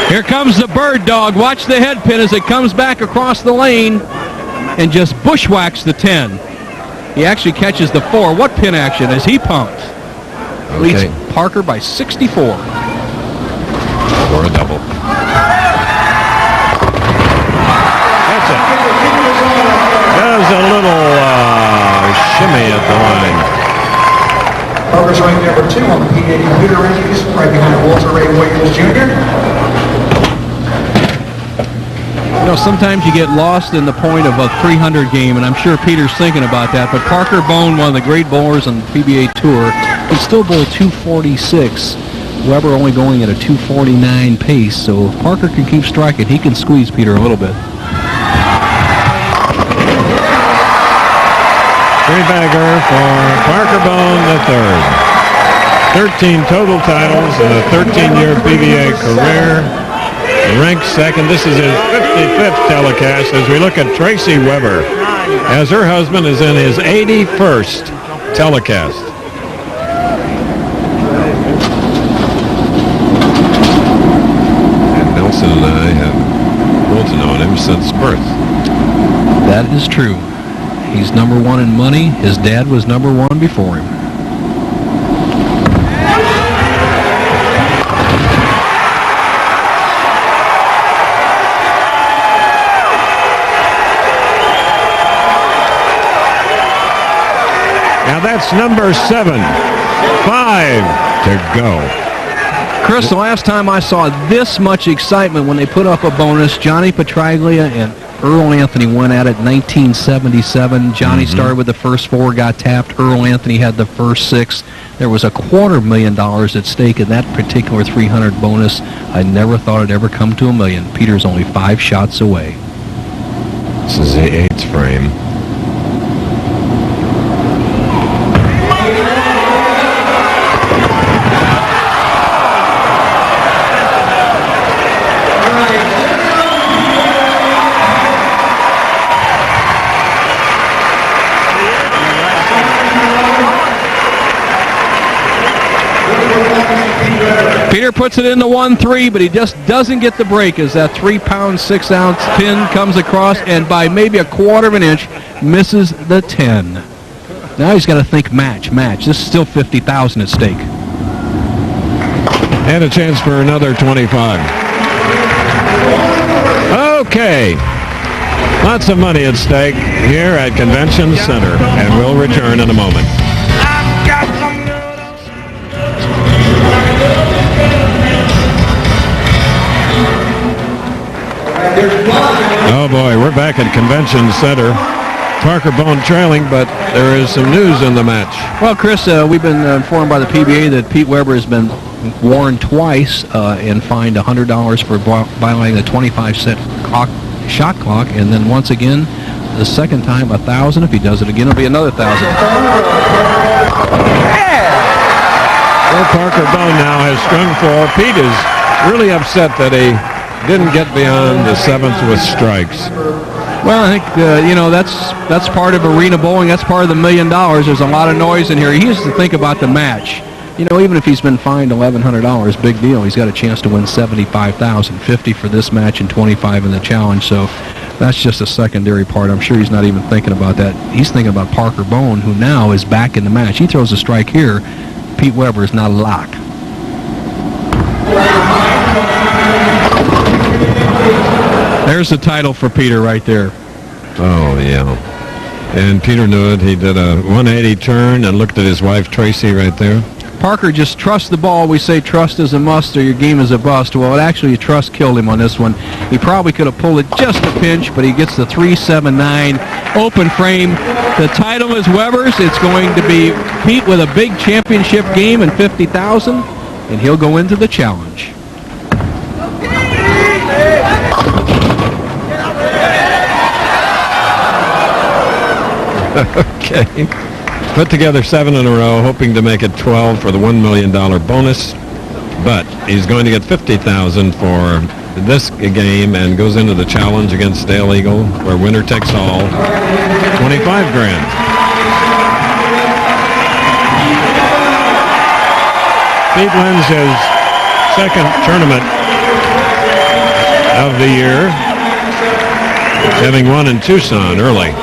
S2: Here comes the bird dog. Watch the head pin as it comes back across the lane and just bushwhacks the 10. He actually catches the 4. What pin action as he pumped?
S1: Okay.
S2: Leads Parker by 64.
S1: For a double. That's it. Does a little shimmy at the line.
S8: Parker's ranked number 2 on the PGA computer rankings, right behind Walter Ray Williams Jr.
S2: You know, sometimes you get lost in the point of a 300 game, and I'm sure Peter's thinking about that, but Parker Bohn, one of the great bowlers on the PBA Tour, can still bowl 246. Weber only going at a 249 pace, so if Parker can keep striking, he can squeeze Peter a little bit.
S1: Three-bagger for Parker Bohn III. 13 total titles in a 13-year PBA career. Ranked second. This is his 55th telecast as we look at Tracy Weber as her husband is in his 81st telecast. And Nelson and I have grown to know him since birth.
S2: That is true. He's number 1 in money. His dad was number 1 before him.
S1: Now that's number 7. 5 to go.
S2: Chris, the last time I saw this much excitement when they put up a bonus, Johnny Petraglia and Earl Anthony went at it in 1977. Johnny started with the first 4, got tapped. Earl Anthony had the first 6. There was $250,000 at stake in that particular 300 bonus. I never thought it'd ever come to $1 million. Peter's only 5 shots away.
S1: This is the 8th frame.
S2: Peter puts it in the 1-3, but he just doesn't get the break as that 3-pound, 6-ounce pin comes across and by maybe a 1/4 of an inch misses the 10. Now he's got to think match. This is still $50,000 at stake.
S1: And a chance for another 25. Okay. Lots of money at stake here at Convention Center, and we'll return in a moment. Oh boy, we're back at Convention Center. Parker Bohn trailing, but there is some news in the match.
S2: Well, Chris, we've been informed by the PBA that Pete Weber has been warned twice and fined $100 for violating the 25-set shot clock, and then once again, the second time, $1,000. If he does it again, it'll be another $1,000.
S1: Well, Parker Bohn now has strung 4. Pete is really upset that he didn't get beyond the 7th with strikes.
S2: Well, I think, that's part of arena bowling. That's part of the $1 million. There's a lot of noise in here. He has to think about the match. Even if he's been fined $1,100, big deal. He's got a chance to win $75,000, $50 for this match and $25 in the challenge. So That's just a secondary part. I'm sure he's not even thinking about that. He's thinking about Parker Bohn, who now is back in the match. He throws a strike here. Pete Weber is not a lock. There's the title for Peter right there.
S1: Oh, yeah. And Peter knew it. He did a 180 turn and looked at his wife, Tracy, right there.
S2: Parker just trusts the ball. We say trust is a must or your game is a bust. Well, actually, trust killed him on this one. He probably could have pulled it just a pinch, but he gets the 379 open frame. The title is Weber's. It's going to be Pete with a big championship game and $50,000, and he'll go into the challenge.
S1: Okay. Put together 7 in a row, hoping to make it 12 for the $1 million bonus. But he's going to get $50,000 for this game and goes into the challenge against Dale Eagle, where winner takes all, $25 grand. Pete wins his second tournament of the year, having won in Tucson early.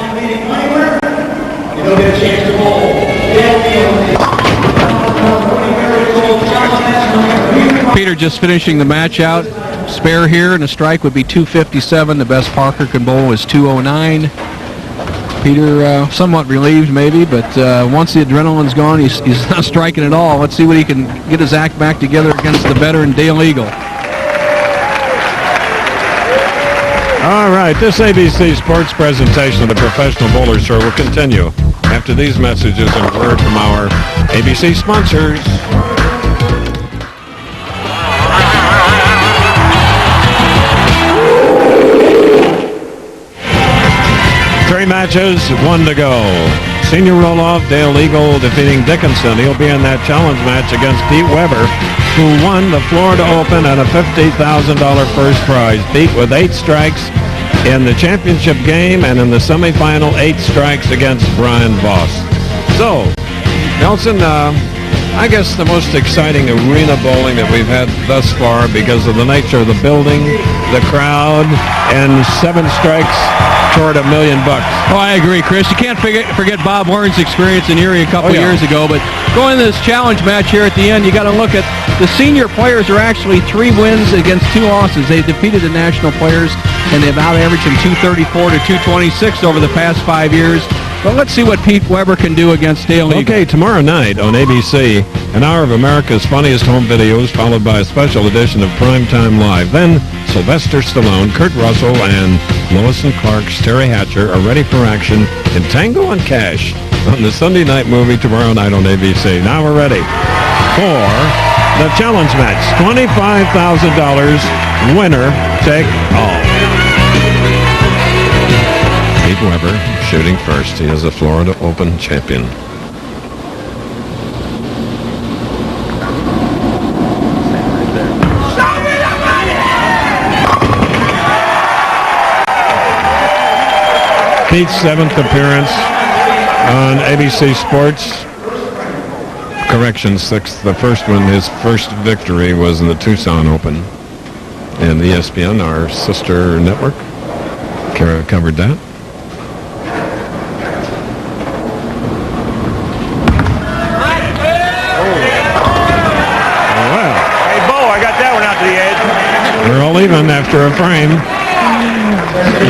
S2: Peter just finishing the match out. Spare here and a strike would be 257. The best Parker can bowl is 209. Peter somewhat relieved maybe, but once the adrenaline's gone, he's not striking at all. Let's see what he can get his act back together against the veteran Dale Eagle.
S1: All right, this ABC Sports presentation of the Professional Bowler Show will continue after these messages and a word from our ABC sponsors. Three matches, 1 to go. Senior roll-off, Dale Eagle defeating Dickinson. He'll be in that challenge match against Pete Weber, who won the Florida Open and a $50,000 first prize. Pete with 8 strikes in the championship game, and in the semifinal, 8 strikes against Brian Voss. So, Nelson, I guess the most exciting arena bowling that we've had thus far because of the nature of the building, the crowd, and 7 strikes toward $1 million.
S2: Oh, I agree, Chris. You can't forget Bob Warren's experience in Erie a couple years ago, but going to this challenge match here at the end, you got to look at the senior players are actually 3 wins against 2 losses. They've defeated the national players, and they've out-averaged them 234 to 226 over the past 5 years. But let's see what Pete Weber can do against Dale Eagle.
S1: Okay, tomorrow night on ABC, an hour of America's Funniest Home Videos, followed by a special edition of Primetime Live. Then Sylvester Stallone, Kurt Russell, and Lois and Clark's Terry Hatcher are ready for action in Tango and Cash on the Sunday night movie tomorrow night on ABC. Now we're ready for the challenge match. $25,000, winner take all. Pete Weber shooting first. He is a Florida Open champion. Pete's 7th appearance on ABC Sports. Correction, 6th. The first one, his first victory was in the Tucson Open. And ESPN, our sister network, covered that. We're all even after a frame.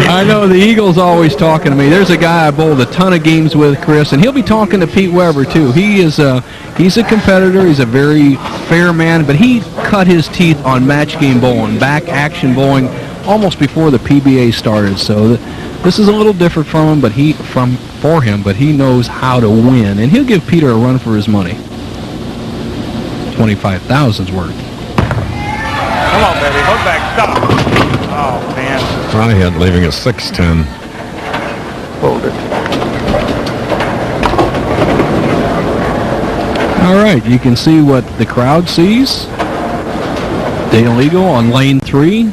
S2: I know the Eagles always talking to me. There's a guy I bowled a ton of games with, Chris, and he'll be talking to Pete Weber too. He's a competitor. He's a very fair man, but he cut his teeth on match game bowling, back action bowling, almost before the PBA started. So this is a little different from him, but he knows how to win, and he'll give Peter a run for his money. 25,000's worth.
S3: Come on, baby. Hook back. Stop. Oh, man.
S1: Fryhead leaving a 6-10.
S3: Hold it.
S2: All right, you can see what the crowd sees. Dale Eagle on lane 3.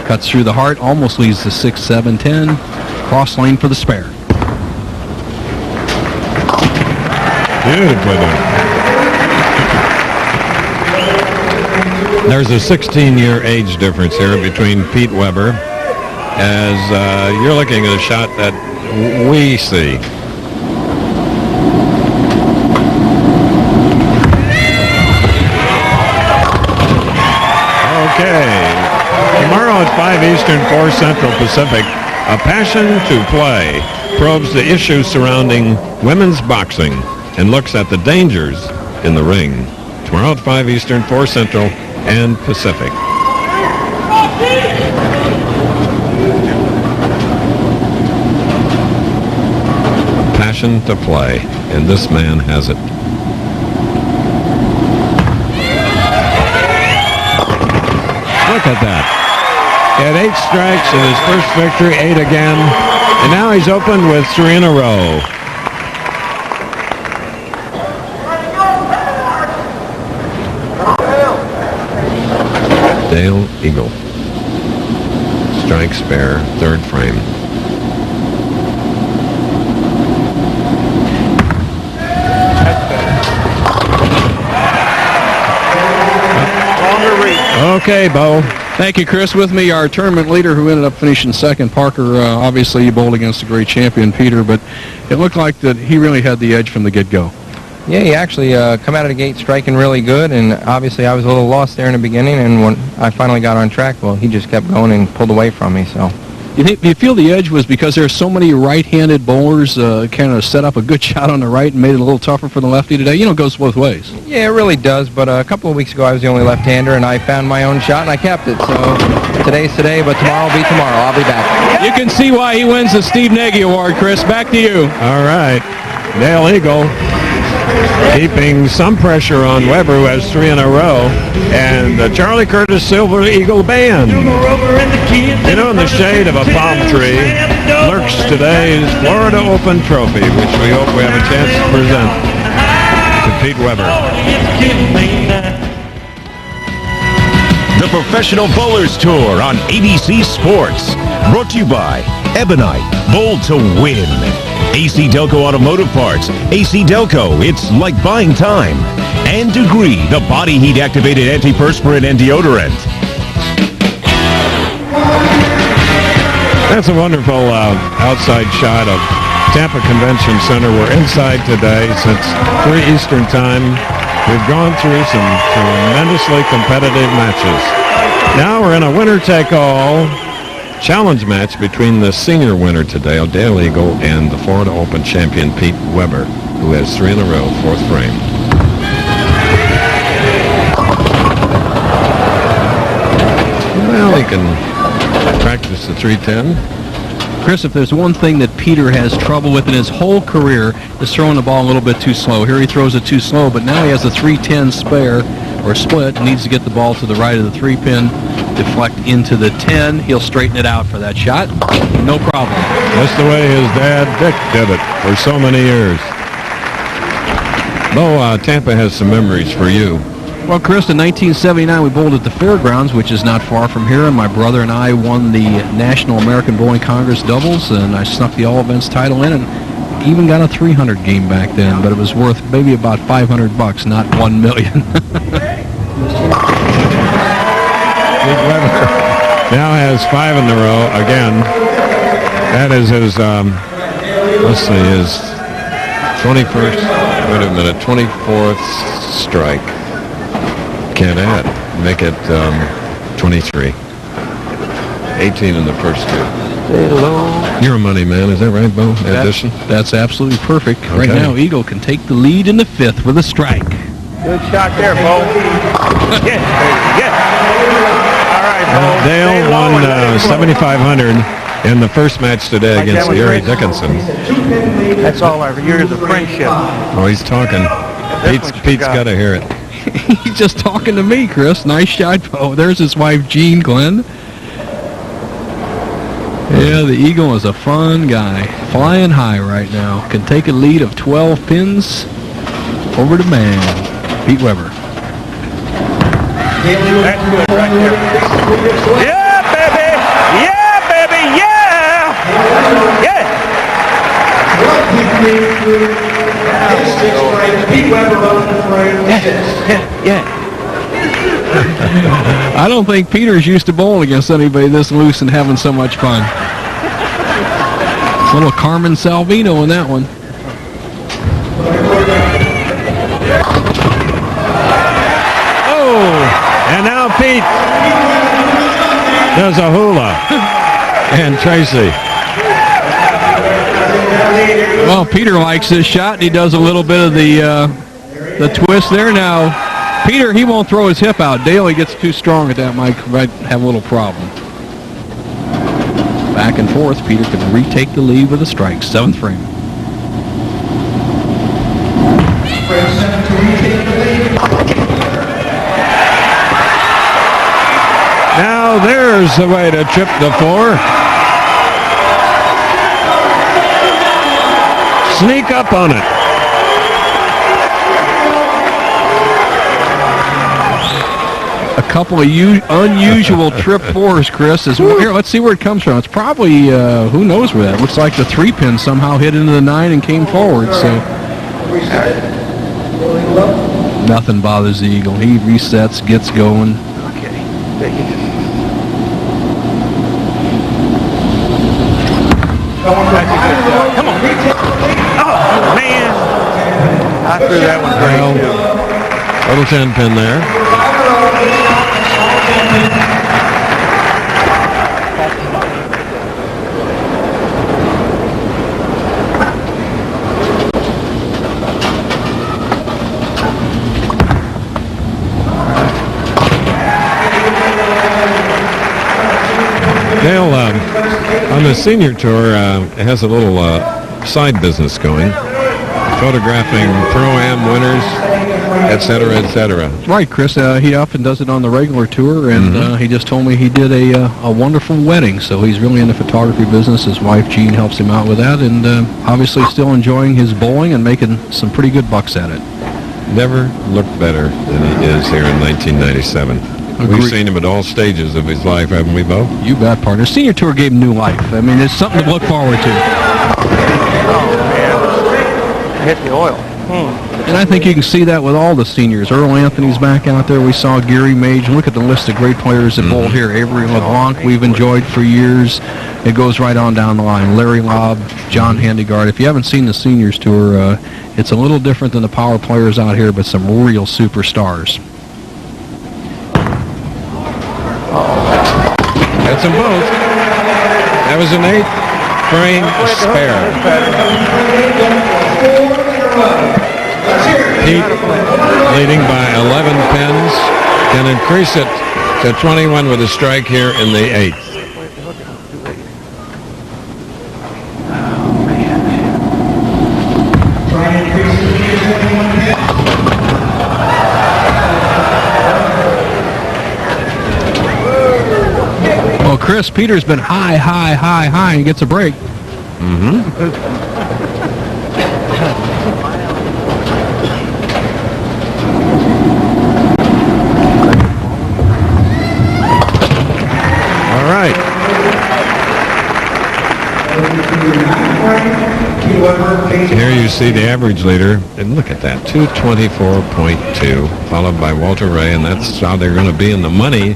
S2: Cuts through the heart, almost leads to 6, 7, 10. Cross lane for the spare.
S1: Beautifully done. There's a 16-year age difference here between Pete Weber as you're looking at a shot that we see. Okay. Tomorrow at 5 Eastern, 4 Central Pacific, A Passion to Play probes the issues surrounding women's boxing and looks at the dangers in the ring. Tomorrow at 5 Eastern, 4 Central, and Pacific. Passion to play, and this man has it. Look at that. He had 8 strikes in his first victory, 8 again, and now he's opened with 3 in a row. Dale Eagle. Strike spare, 3rd frame. Okay, Bo.
S2: Thank you, Chris. With me, our tournament leader who ended up finishing second, Parker. Obviously, he bowled against a great champion, Peter, but it looked like that he really had the edge from the get-go.
S7: Yeah, he actually come out of the gate striking really good, and obviously I was a little lost there in the beginning, and when I finally got on track, well, he just kept going and pulled away from me, so.
S2: Do you feel the edge was because there's so many right-handed bowlers kind of set up a good shot on the right and made it a little tougher for the lefty today? You know, it goes both ways.
S7: Yeah, it really does, but a couple of weeks ago I was the only left-hander, and I found my own shot, and I kept it. So today's today, but tomorrow will be tomorrow. I'll be back.
S2: You can see why he wins the Steve Nagy Award, Chris. Back to you.
S1: All right. Dale Eagle keeping some pressure on Weber, who has 3 in a row, and the Charlie Curtis Silver Eagle Band. You know, in the shade of a palm tree lurks today's Florida Open Trophy, which we hope we have a chance to present to Pete Weber.
S4: The Professional Bowlers Tour on ABC Sports. Brought to you by Ebonite, Bowl to Win. AC Delco Automotive Parts. AC Delco, it's like buying time. And Degree, the body heat activated antiperspirant and deodorant.
S1: That's a wonderful outside shot of Tampa Convention Center. We're inside today since 3 Eastern time. We've gone through some tremendously competitive matches. Now we're in a winner-take-all challenge match between the senior winner today, Dale Eagle, and the Florida Open champion, Pete Weber, who has 3 in a row, 4th frame. Well, he can practice the 310.
S2: Chris, if there's one thing that Peter has trouble with in his whole career is throwing the ball a little bit too slow. Here he throws it too slow, but now he has a 310 spare or split, needs to get the ball to the right of the 3-pin, deflect into the 10. He'll straighten it out for that shot. No problem.
S1: That's the way his dad, Dick, did it for so many years. Bo, Tampa has some memories for you.
S2: Well, Chris, in 1979, we bowled at the Fairgrounds, which is not far from here, and my brother and I won the National American Bowling Congress doubles, and I snuck the all-events title in, and even got a 300 game back then, but it was worth maybe about $500, not $1 million.
S1: Pete Weber now has 5 in a row again. That is his, let's see, his 21st, wait a minute, 24th strike. Can't add. Make it 23. 18 in the first 2. Hello. You're a money man, is that right, Bo? Addition?
S2: That's absolutely perfect.
S1: Okay.
S2: Right now, Eagle can take the lead in the 5th with a strike.
S3: Good shot there, Bo. Yeah. All right, Bo.
S1: Dale won 7,500 in the first match today against Gary Dickinson.
S3: That's all I hear is the friendship.
S1: Oh, he's talking. Pete's got to hear it.
S2: He's just talking to me, Chris. Nice shot, Bo. There's his wife, Jean Glenn. Yeah, the Eagle is a fun guy. Flying high right now. Can take a lead of 12 pins over the man, Pete Weber.
S3: That's good right there. Yeah, baby! Yeah, baby! Yeah! Yeah! Yeah.
S2: I don't think Peter's used to bowling against anybody this loose and having so much fun. It's a little Carmen Salvino in that one.
S1: Oh, and now Pete does a hula. And Tracy.
S2: Well, Peter likes this shot, and he does a little bit of the twist there. Now, Peter, he won't throw his hip out. Dale, he gets too strong at that, might have a little problem. Back and forth, Peter can retake the lead with a strike. 7th frame.
S1: Now there's the way to trip the floor. Sneak up on it.
S2: A couple of unusual trip fours, Chris. Here, let's see where it comes from. It's probably, who knows where that. Looks like the 3-pin somehow hit into the 9 and came forward. So nothing bothers the Eagle. He resets, gets going.
S3: Okay. Come on. Oh, man. I threw that one great.
S1: Little 10-pin there. Dale, on the senior tour, has a little side business going, photographing Pro-Am winners, et cetera, et cetera.
S2: Right, Chris. He often does it on the regular tour, and he just told me he did a wonderful wedding, so he's really in the photography business. His wife, Jean, helps him out with that, and obviously still enjoying his bowling and making some pretty good bucks at it.
S1: Never looked better than he is here in 1997.
S2: Agreed.
S1: We've seen him at all stages of his life, haven't we, Bo?
S2: You bet, partner. Senior tour gave him new life. I mean, it's something to look forward to.
S3: Oh, man. Hit the oil.
S2: And I think you can see that with all the seniors. Earl Anthony's back out there. We saw Gary Mage. Look at the list of great players that bowl here. Avery LeBlanc, we've enjoyed for years. It goes right on down the line. Larry Lobb, John Handegard. If you haven't seen the seniors tour, it's a little different than the power players out here, but some real superstars.
S1: That's them both. That was an 8th frame spare. Pete, leading by 11 pins, can increase it to 21 with a strike here in the 8th.
S2: Well, Chris, Peter's been high, and gets a break.
S1: All right. Here you see the average leader, and look at that, 224.2, followed by Walter Ray, and that's how they're going to be in the money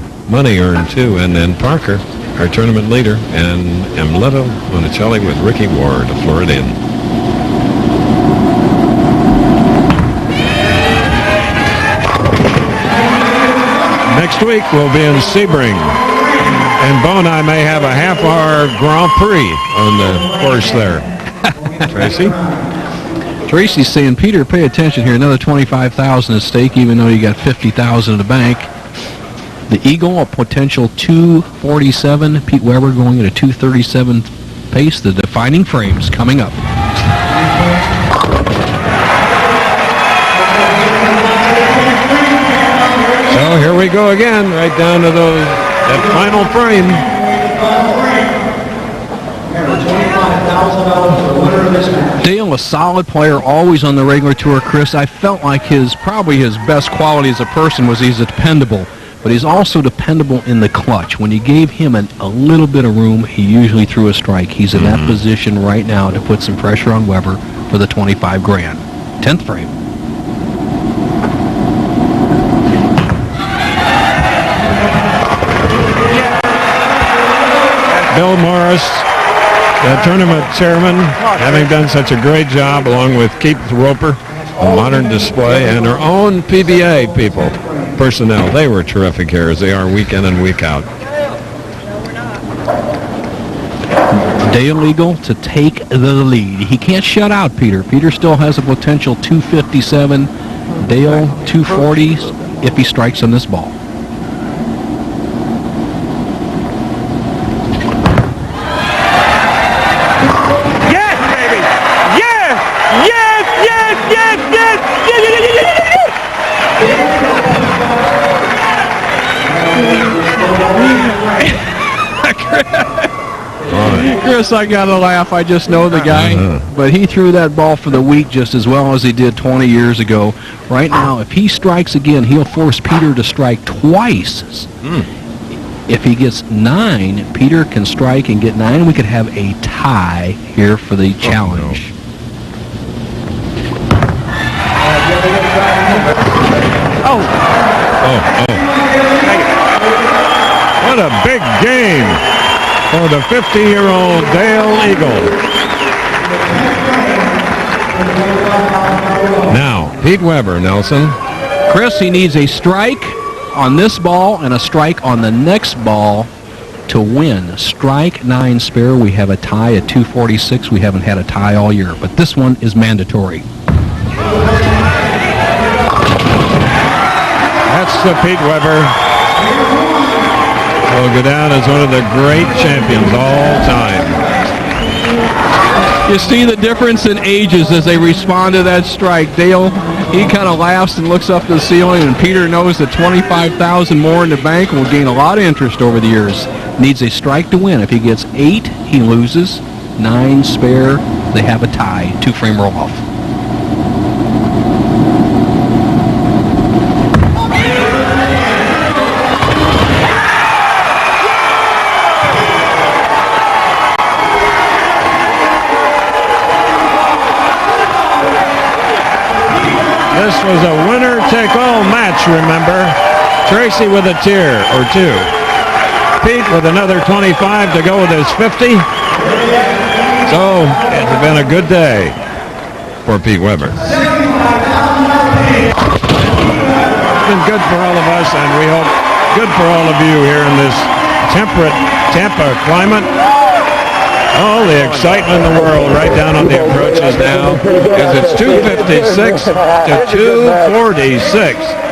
S1: earned too. And then Parker, our tournament leader, and Emleto Monicelli with Ricky Ward to floor it in. Next week we'll be in Sebring, and Bo and I may have a half-hour Grand Prix on the course there. Tracy?
S2: Tracy's saying, Peter, pay attention here. Another $25,000 at stake, even though you got $50,000 in the bank. The Eagle, a potential 247. Pete Weber going at a 237 pace. The defining frames coming up.
S1: So here we go again, right down to that final frame.
S2: Dale, a solid player, always on the regular tour. Chris, I felt like probably his best quality as a person was he's dependable, but he's also dependable in the clutch. When you gave him a little bit of room, he usually threw a strike. He's in that position right now to put some pressure on Weber for the 25 grand. 10th frame.
S1: Bill Morris, the tournament chairman, having done such a great job, along with Keith Roper, a modern display, and our own PBA people, personnel. They were terrific here, as they are week in and week out.
S2: Dale Eagle to take the lead. He can't shut out Peter. Peter still has a potential 257. Dale 240 if he strikes on this ball.
S3: Yes, baby! Yes! Yes! Yes! Yes! Yes!
S2: Chris, I gotta laugh. I just know the guy, but he threw that ball for the week just as well as he did 20 years ago. Right now, if he strikes again, he'll force Peter to strike twice. If he gets 9, Peter can strike and get 9. We could have a tie here for the challenge.
S1: What a big game for the 50-year-old Dale Eagle. Now, Pete Weber, Nelson.
S2: Chris, he needs a strike on this ball and a strike on the next ball to win. Strike 9 spare. We have a tie at 246. We haven't had a tie all year, but this one is mandatory.
S1: That's the Pete Weber. Will go down as one of the great champions all time.
S2: You see the difference in ages as they respond to that strike. Dale, he kind of laughs and looks up to the ceiling, and Peter knows that $25,000 more in the bank will gain a lot of interest over the years. Needs a strike to win. If he gets 8, he loses. 9 spare, they have a tie. 2-frame roll-off.
S1: This was a winner-take-all match, remember? Tracy with a tier or 2. Pete with another 25 to go with his 50. So, it's been a good day for Pete Weber. It's been good for all of us, and we hope good for all of you here in this temperate Tampa climate. All the excitement in the world right down on the approaches now, because it's 256 to 246.